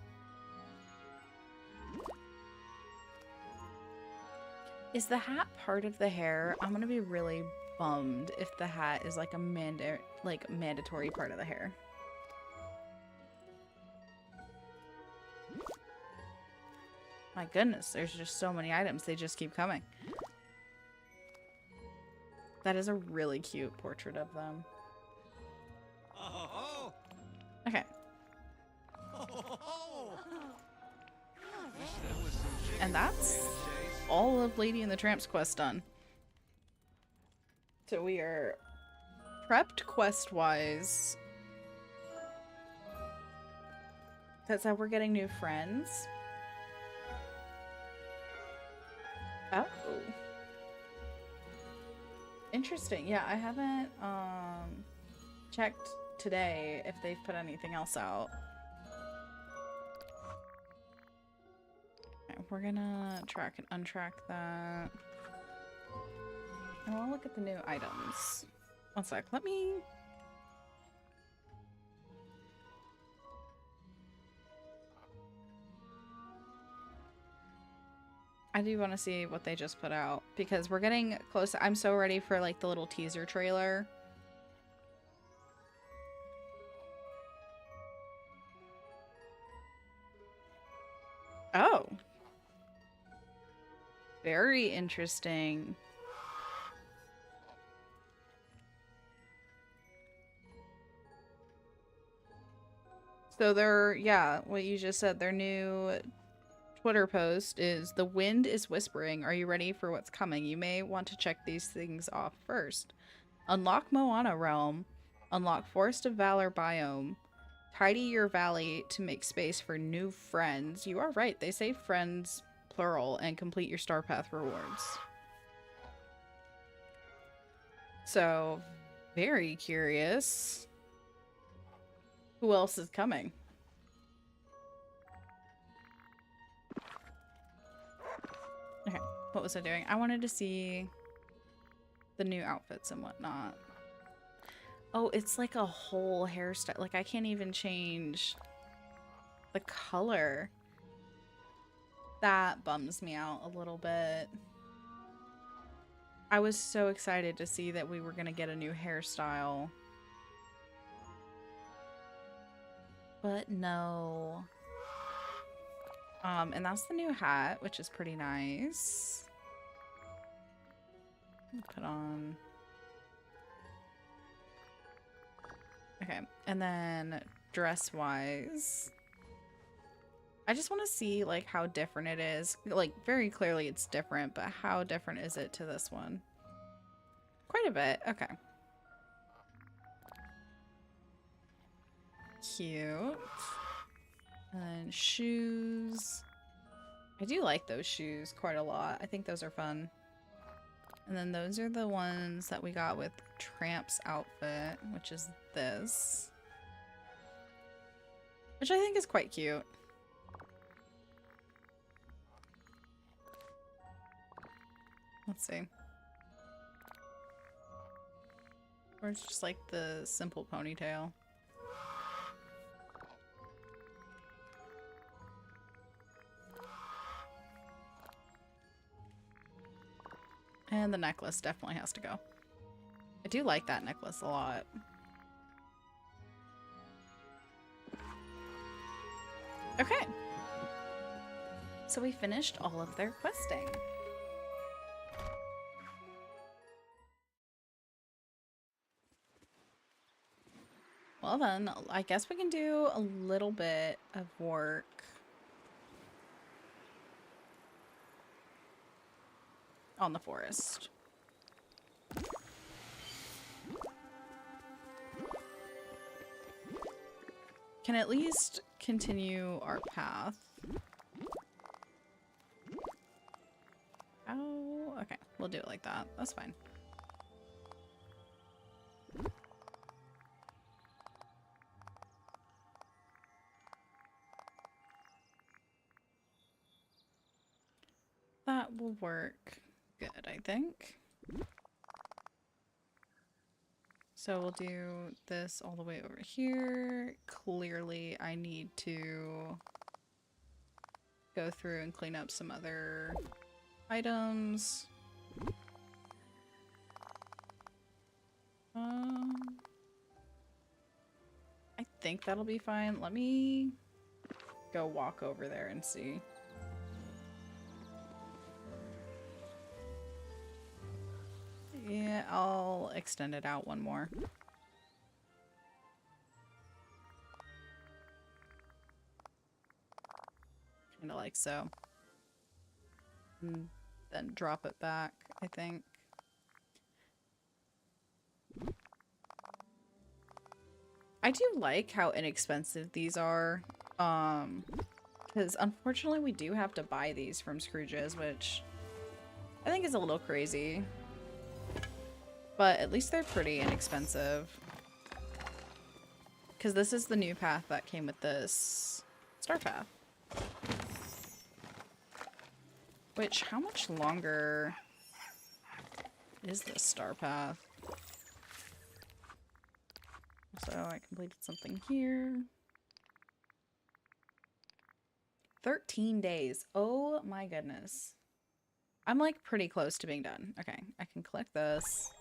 Is the hat part of the hair? I'm gonna be really bummed if the hat is like a mandatory part of the hair. My goodness, there's just so many items. They just keep coming. That is a really cute portrait of them. Okay. And that's all of Lady and the Tramp's quest done. So we are prepped quest-wise. That's how we're getting new friends. Oh. Interesting. Yeah, I haven't checked today if they've put anything else out. we're gonna track and untrack that. I want to look at the new items. One sec, let me... I do want to see what they just put out because we're getting close. I'm so ready for like the little teaser trailer. Oh. Very interesting. So yeah, what you just said, their new Twitter post is, "The wind is whispering. Are you ready for what's coming? You may want to check these things off first. Unlock Moana Realm. Unlock Forest of Valor biome. Tidy your valley to make space for new friends." You are right. They say friends plural, and complete your Star Path rewards. So, very curious. Who else is coming? Okay, what was I doing? I wanted to see the new outfits and whatnot. Oh, it's like a whole hairstyle. Like, I can't even change the color. That bums me out a little bit. I was so excited to see that we were going to get a new hairstyle. But no. And that's the new hat, which is pretty nice. Put on. Okay, and then dress-wise, I just want to see like how different it is. Like, very clearly it's different, but how different is it to this one? Quite a bit. Okay. Cute. And shoes. I do like those shoes quite a lot. I think those are fun. And then those are the ones that we got with Tramp's outfit, which is this. Which I think is quite cute. Let's see. Or it's just like the simple ponytail. And the necklace definitely has to go. I do like that necklace a lot. Okay. So we finished all of their questing. Well then, I guess we can do a little bit of work. On the forest. Can at least continue our path. Oh, okay. We'll do it like that. That's fine. That will work good, I think. So we'll do this all the way over here. Clearly, I need to go through and clean up some other items. I think that'll be fine. Let me go walk over there and see. Yeah, I'll extend it out one more. Kind of like so. And then drop it back, I think. I do like how inexpensive these are. Because unfortunately we do have to buy these from Scrooge's, which I think is a little crazy. But at least they're pretty inexpensive. Because this is the new path that came with this Star Path. Which, how much longer is this star path? So I completed something here. 13 days. Oh my goodness. I'm like pretty close to being done. Okay, I can collect this.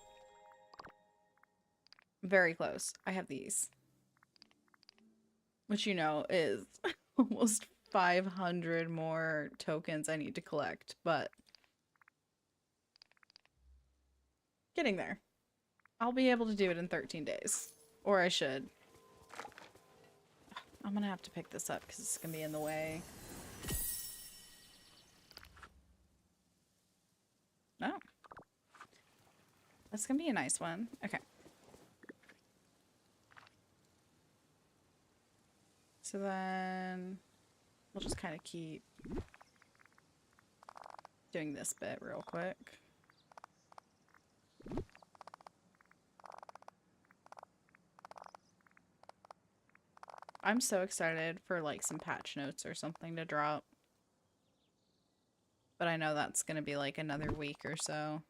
Very close. I have these. Which, you know, is almost 500 more tokens I need to collect, but getting there. I'll be able to do it in 13 days. Or I should. I'm gonna have to pick this up because it's gonna be in the way. Oh. That's gonna be a nice one. Okay. So then we'll just kind of keep doing this bit real quick. I'm so excited for like some patch notes or something to drop. But I know that's gonna be like another week or so.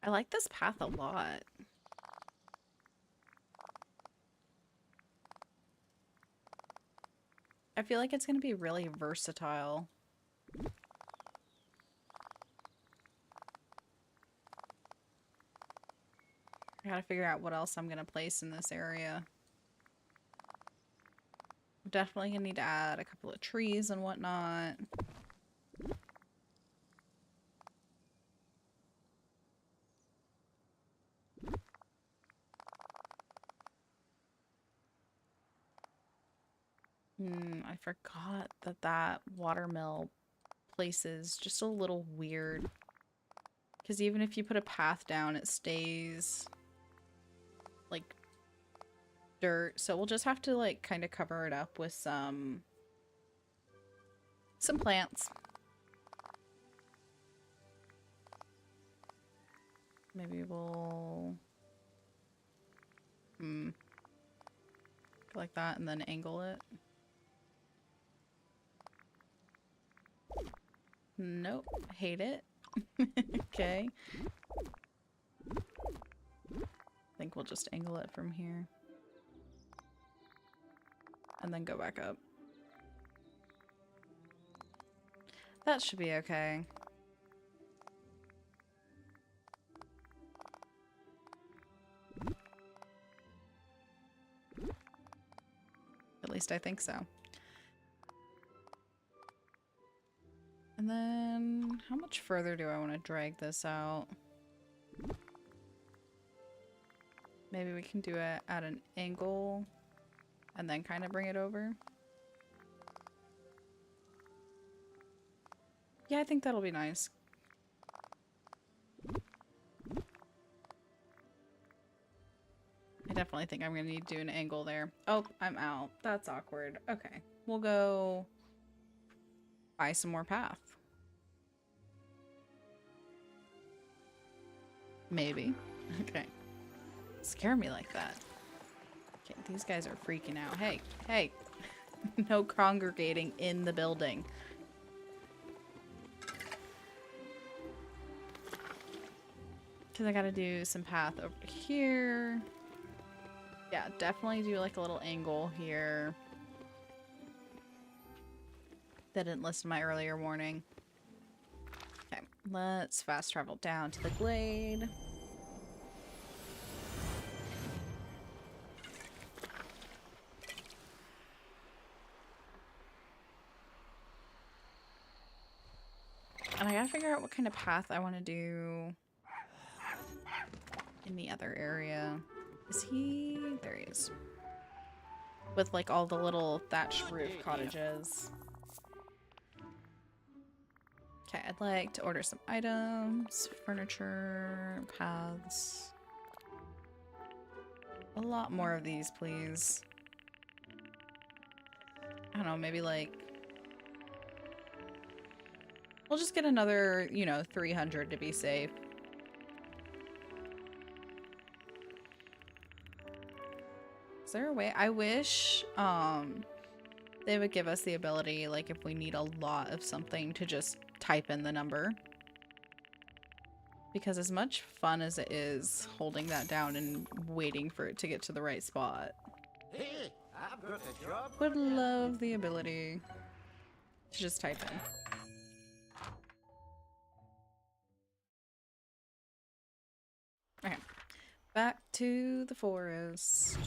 I like this path a lot. I feel like it's gonna be really versatile. I gotta figure out what else I'm gonna place in this area. I'm definitely gonna need to add a couple of trees and whatnot. I forgot that that watermill place is just a little weird. Because even if you put a path down, it stays like dirt. So we'll just have to like kind of cover it up with some plants. Maybe we'll go like that and then angle it. Nope, hate it. Okay. I think we'll just angle it from here. And then go back up. That should be okay. At least I think so. And then, how much further do I want to drag this out? Maybe we can do it at an angle and then kind of bring it over. Yeah, I think that'll be nice. I definitely think I'm gonna need to do an angle there. Oh, I'm out. That's awkward. Okay, we'll go buy some more path. Maybe. Okay. Scare me like that. Okay, these guys are freaking out. Hey, hey. No congregating in the building. Because I gotta do some path over here. Yeah, definitely do like a little angle here. That didn't listen to my earlier warning. Okay, let's fast travel down to the glade. And I gotta figure out what kind of path I want to do in the other area. Is he? There he is. With like all the little thatched roof cottages. Okay, I'd like to order some items, furniture, paths. A lot more of these, please. I don't know, maybe like... We'll just get another, you know, 300 to be safe. Is there a way? I wish they would give us the ability, like if we need a lot of something, to just type in the number. Because as much fun as it is holding that down and waiting for it to get to the right spot, Hey, I've got a job. would love the ability to just type in. Okay, back to the forest.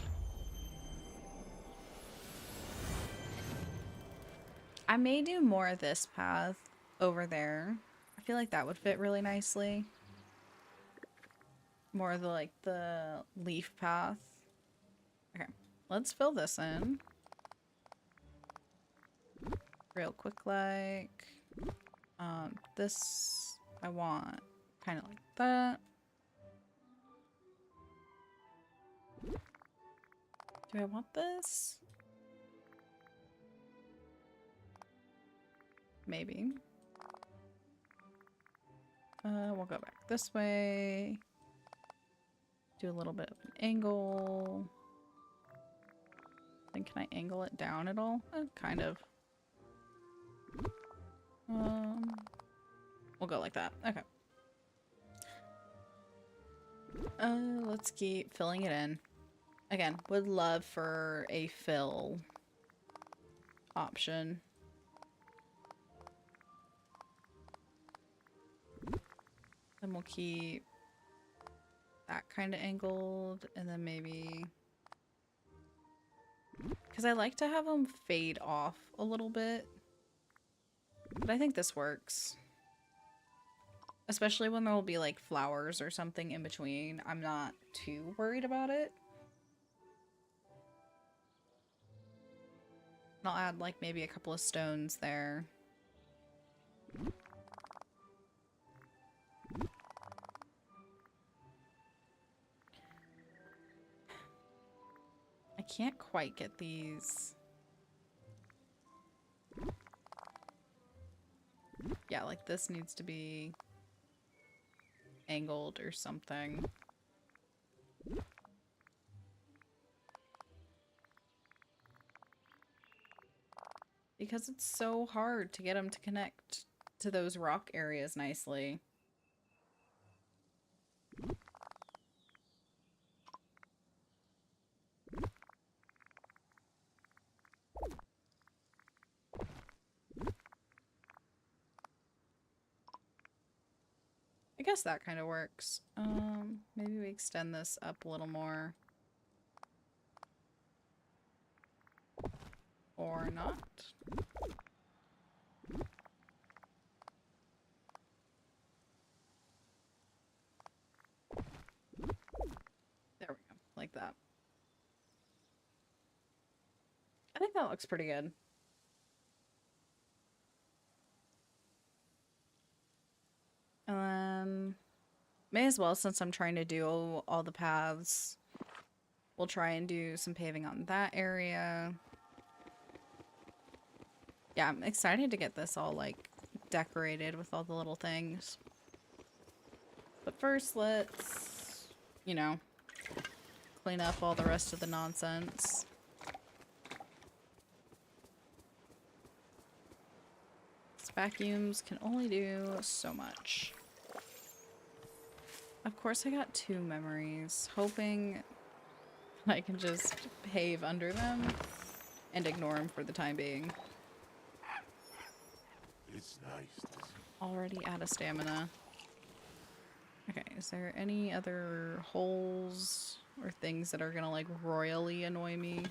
I may do more of this path over there. I feel like that would fit really nicely. More of the, like, the leaf path. Okay, let's fill this in. Real quick, like. This I want kind of like that. Do I want this? Maybe. We'll go back this way. Do a little bit of an angle. Then can I angle it down at all? Kind of. We'll go like that. Okay. Let's keep filling it in. Again, would love for a fill option. Then we'll keep that kind of angled, and then maybe, because I like to have them fade off a little bit, but I think this works, especially when there will be like flowers or something in between. I'm not too worried about it. And I'll add like maybe a couple of stones there. I can't quite get these. Yeah, like this needs to be angled or something. Because it's so hard to get them to connect to those rock areas nicely. I guess that kind of works. Maybe we extend this up a little more. Or not. There we go, like that. I think that looks pretty good. And then, may as well, since I'm trying to do all the paths, we'll try and do some paving on that area. Yeah, I'm excited to get this all, like, decorated with all the little things. But first, let's, you know, clean up all the rest of the nonsense. These vacuums can only do so much. Of course, I got 2 memories, hoping I can just pave under them and ignore them for the time being. It's nice. Already out of stamina. Okay, is there any other holes or things that are gonna like royally annoy me?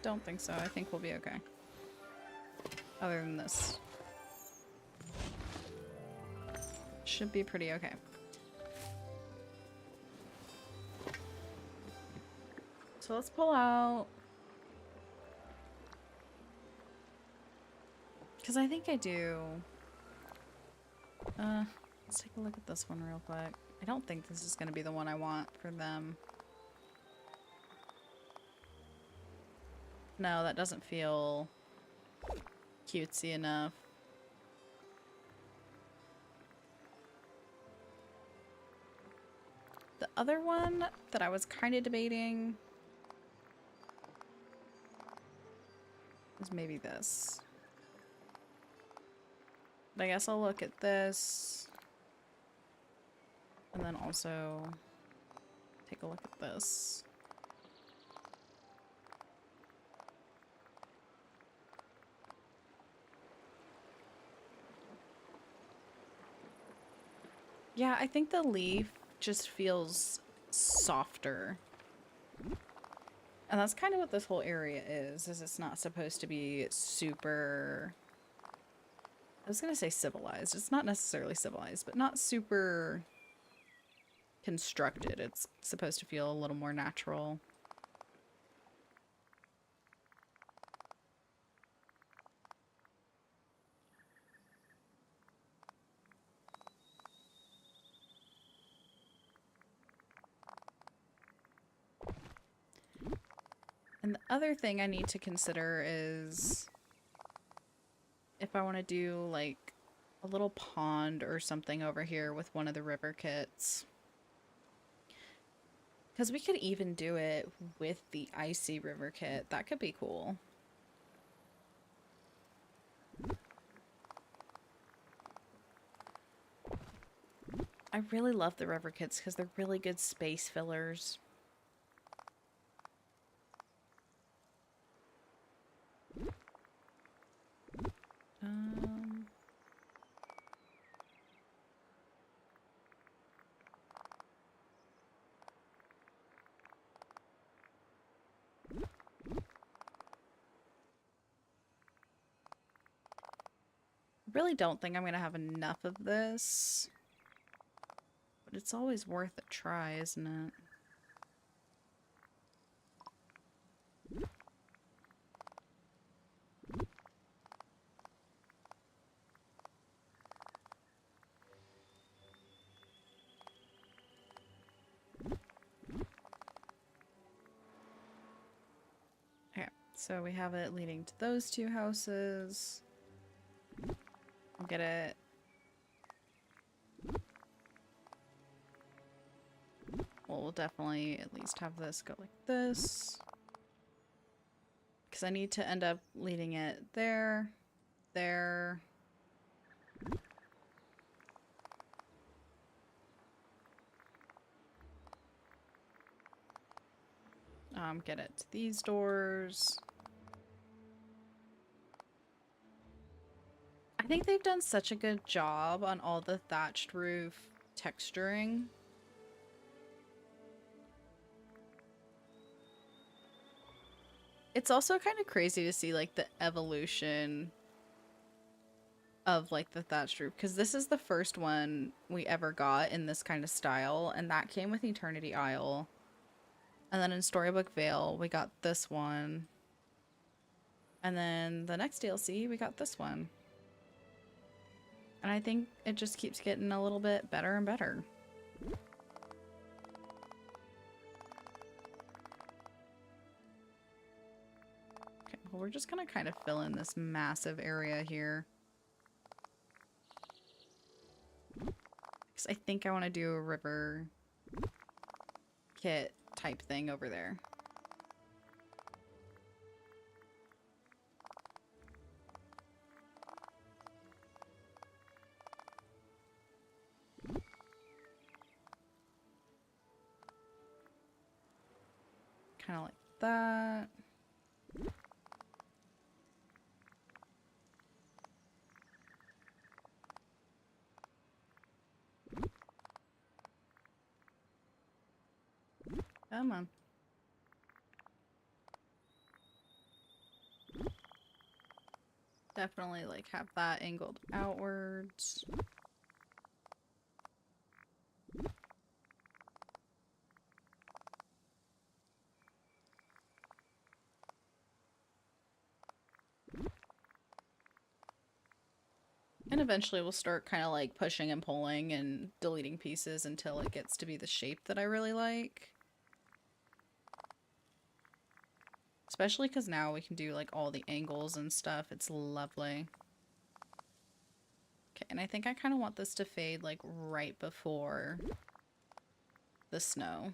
Don't think so. I think we'll be okay. Other than this. Should be pretty okay. So let's pull out. Because I think I do. Let's take a look at this one real quick. I don't think this is going to be the one I want for them. No, that doesn't feel cutesy enough. other one that I was kind of debating was maybe this. But I guess I'll look at this. And then also take a look at this. Yeah, I think the leaf just feels softer. And that's kind of what this whole area is it's not supposed to be super... I was gonna say civilized. It's not necessarily civilized, but not super constructed. It's supposed to feel a little more natural. And the other thing I need to consider is if I want to do like a little pond or something over here with one of the river kits. Because we could even do it with the icy river kit. That could be cool. I really love the river kits because they're really good space fillers. Really don't think I'm gonna have enough of this, but it's always worth a try, isn't it? Okay, so we have it leading to those two houses. I'll get it. Well, we'll definitely at least have this go like this. Because I need to end up leading it there, there. Get it to these doors. I think they've done such a good job on all the thatched roof texturing. It's also kind of crazy to see like the evolution of like the thatched roof, because this is the first one we ever got in this kind of style, and that came with Eternity Isle. And then in Storybook Vale we got this one, and then the next DLC we got this one. And I think it just keeps getting a little bit better and better. Okay, well, we're just gonna kind of fill in this massive area here. Because I think I want to do a river kit type thing over there. Kind of like that. Come on. Definitely like have that angled outwards. And eventually we'll start kind of like pushing and pulling and deleting pieces until it gets to be the shape that I really like. Especially because now we can do like all the angles and stuff. It's lovely. Okay, and I think I kind of want this to fade like right before the snow.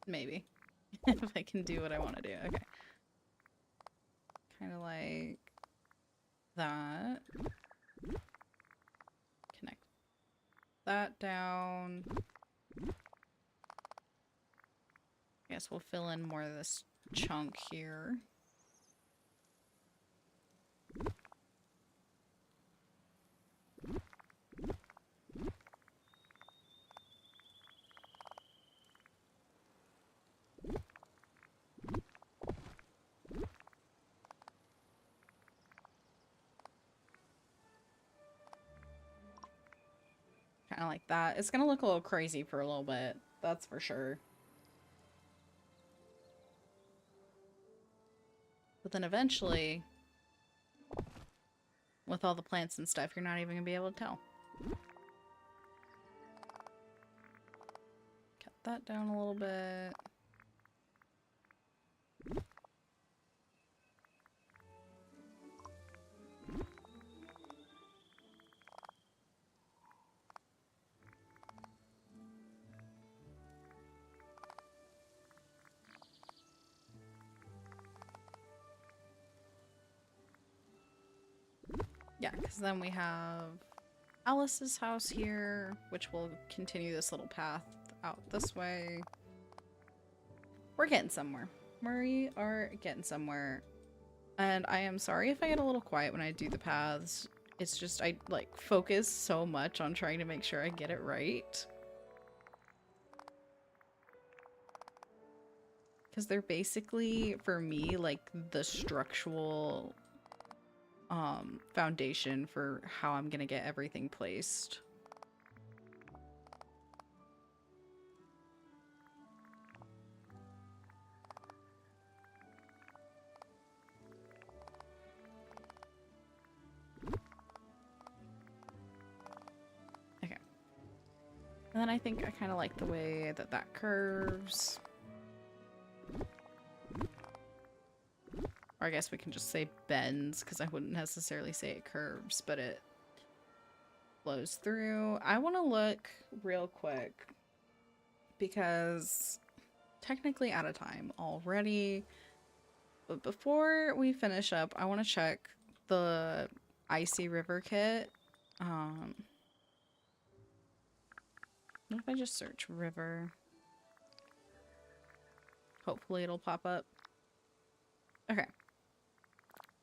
Maybe. If I can do what I want to do. Okay. Kind of like that. Connect that down. I guess we'll fill in more of this chunk here. Kind of like that. It's gonna look a little crazy for a little bit, that's for sure. But then eventually, with all the plants and stuff, you're not even gonna be able to tell. Cut that down a little bit. Yeah, because then we have Alice's house here, which will continue this little path out this way. We're getting somewhere. We are getting somewhere. And I am sorry if I get a little quiet when I do the paths. It's just I like focus so much on trying to make sure I get it right. Because they're basically, for me, like the structural foundation for how I'm gonna get everything placed. Okay. And then I think I kind of like the way that that curves. Or I guess we can just say bends, because I wouldn't necessarily say it curves, but it flows through. I want to look real quick, because technically out of time already. But before we finish up, I want to check the Icy River kit. What if I just search river? Hopefully it'll pop up. Okay.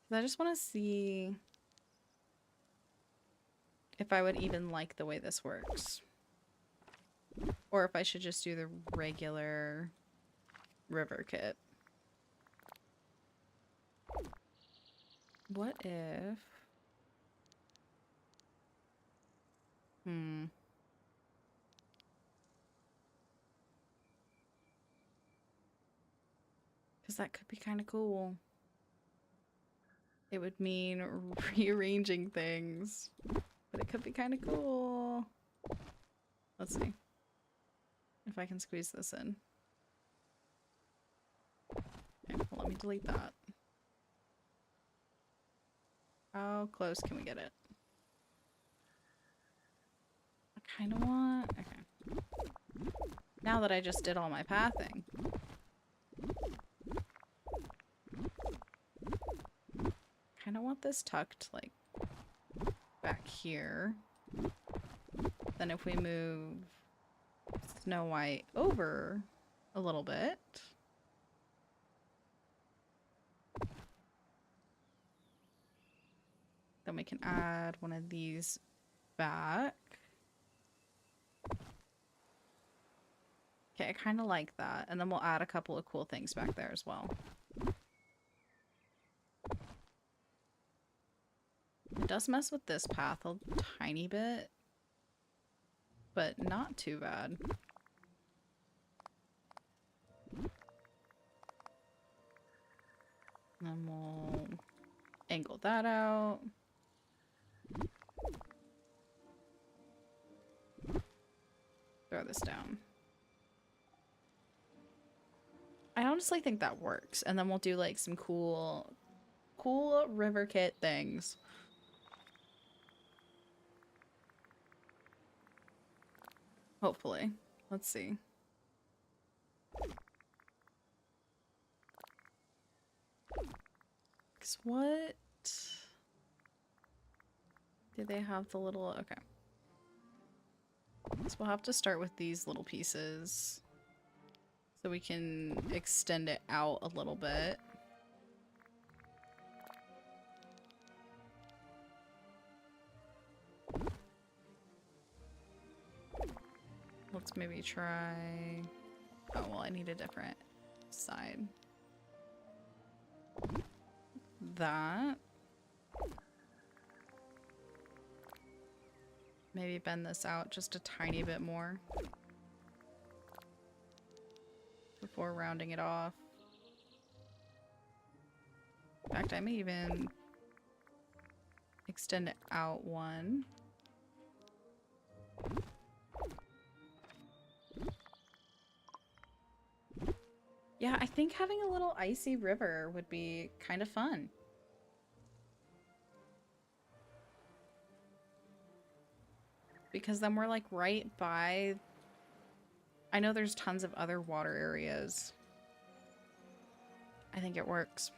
I just want to see if I would even like the way this works. Or if I should just do the regular river kit. What if... Because that could be kind of cool. It would mean rearranging things, but it could be kind of cool. Let's see if I can squeeze this in. Okay, well, let me delete that. How close can we get it? I kind of want... Okay. Now that I just did all my pathing. Kind of want this tucked, like, back here. Then if we move Snow White over a little bit. Then we can add one of these back. Okay, I kind of like that. And then we'll add a couple of cool things back there as well. It does mess with this path a tiny bit, but not too bad. Then we'll angle that out. Throw this down. I honestly think that works. And then we'll do like some cool river kit things. Hopefully. Let's see. What? Do they have the little... Okay. So we'll have to start with these little pieces. So we can extend it out a little bit. Let's maybe try... Oh, well, I need a different side. That. Maybe bend this out just a tiny bit more before rounding it off. In fact, I may even extend it out one. Yeah, I think having a little icy river would be kind of fun. Because then we're like right by... I know there's tons of other water areas. I think it works.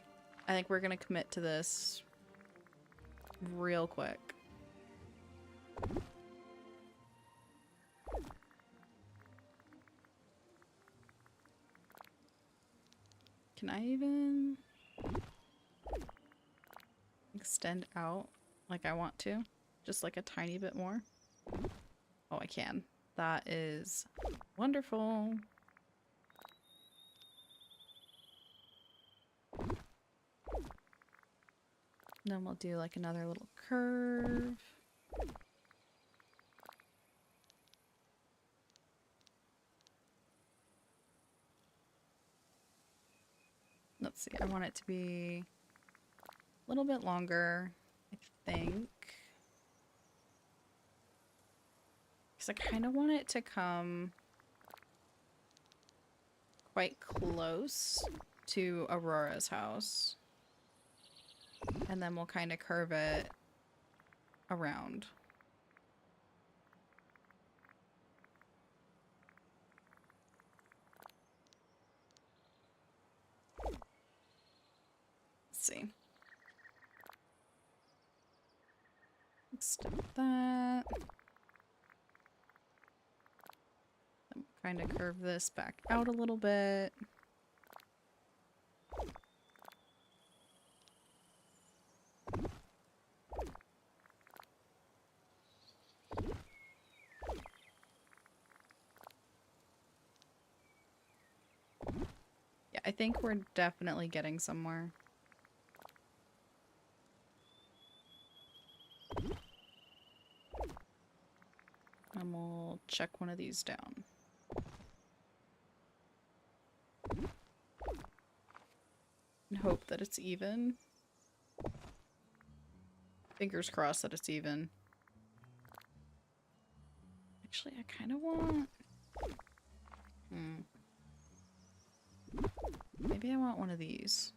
I think we're gonna commit to this real quick. Can I even extend out like I want to? Just like a tiny bit more? Oh, I can. That is wonderful. Then we'll do like another little curve. Let's see, I want it to be a little bit longer, I think. Because I kind of want it to come quite close to Aurora's house. And then we'll kind of curve it around. Let's see. Extend that. Then kind of curve this back out a little bit. Yeah, I think we're definitely getting somewhere. And we'll check one of these down. And hope that it's even. Fingers crossed that it's even. Actually, I kind of want... Maybe I want one of these.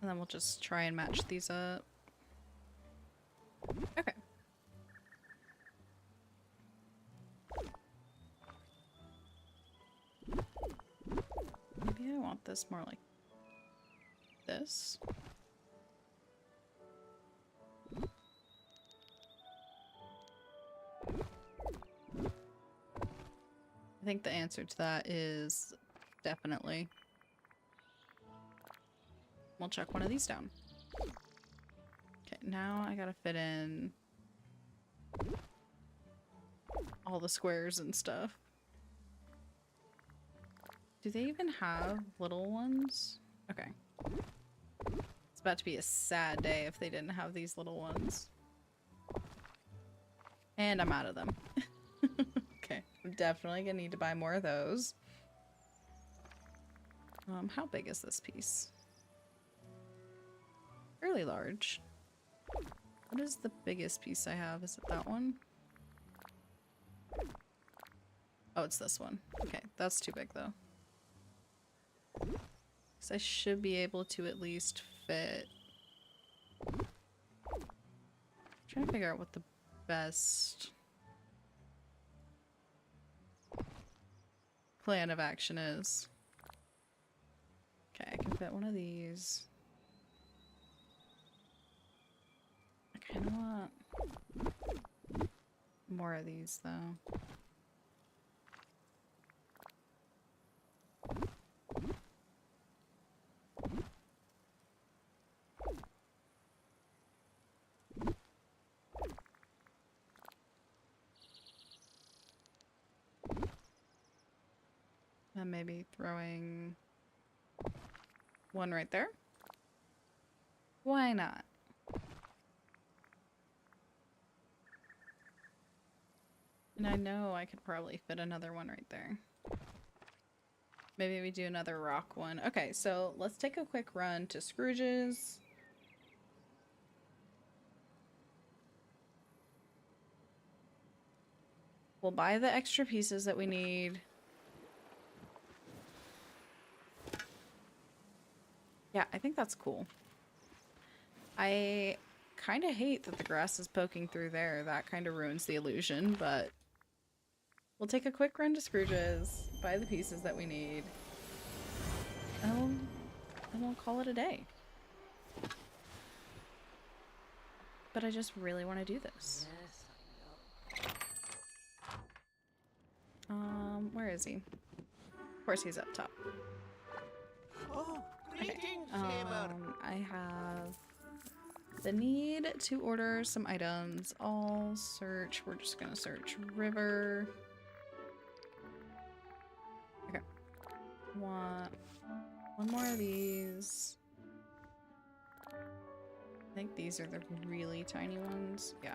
And then we'll just try and match these up. Okay. Maybe I want this more like this. I think the answer to that is definitely. We'll chuck one of these down. Okay, now I gotta fit in all the squares and stuff. Do they even have little ones? Okay. It's about to be a sad day if they didn't have these little ones. And I'm out of them. Okay, I'm definitely gonna need to buy more of those. How big is this piece? Fairly large. What is the biggest piece I have? Is it that one? Oh, it's this one. Okay, that's too big though. So I should be able to at least fit. Trying to figure out what the best plan of action is. Okay, I can fit one of these. I kind of want more of these though. And maybe throwing one right there. Why not? And I know I could probably fit another one right there. Maybe we do another rock one. Okay, so let's take a quick run to Scrooge's. We'll buy the extra pieces that we need. Yeah, I think that's cool. I kind of hate that the grass is poking through there. That kind of ruins the illusion, but we'll take a quick run to Scrooge's, buy the pieces that we need, and we'll call it a day. But I just really want to do this. Where is he? Of course he's up top. Oh, Okay. greetings, neighbor. I have the need to order some items. I'll search. We're just gonna search river. Okay. Want one more of these. I think these are the really tiny ones. Yeah.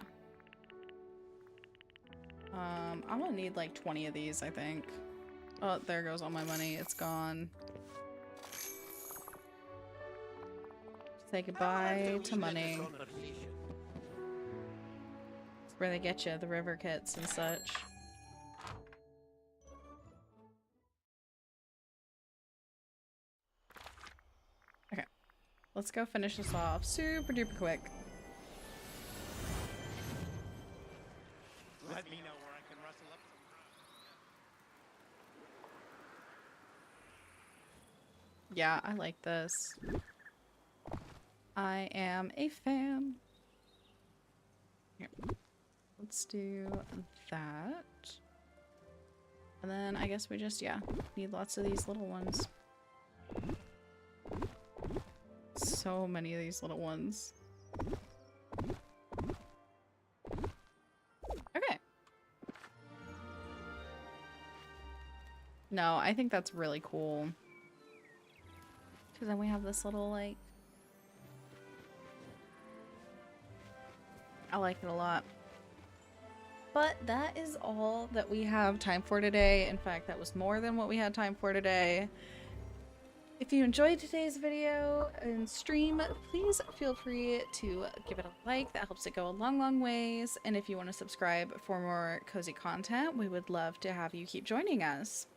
I'm gonna need like 20 of these, I think. Oh, there goes all my money. It's gone. Say goodbye to money. It's where they get you, the river kits and such. Okay. Let's go finish this off super duper quick. Let me know where I can rustle up some. Yeah, I like this. I am a fan. Here. Let's do that. And then I guess we just, yeah, need lots of these little ones. So many of these little ones. Okay. No, I think that's really cool. Because then we have this little, like... I like it a lot. But that is all that we have time for today. In fact, that was more than what we had time for today. If you enjoyed today's video and stream, please feel free to give it a like. That helps it go a long, long ways. And if you want to subscribe for more cozy content, we would love to have you keep joining us.